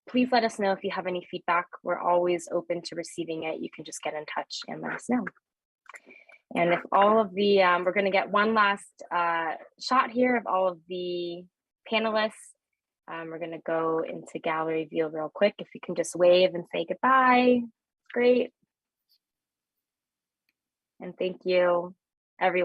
please let us know if you have any feedback. We're always open to receiving it. You can just get in touch and let us know. And if all of the, we're going to get one last shot here of all of the panelists. We're going to go into gallery view real quick. If you can just wave and say goodbye. Great. And thank you, everyone.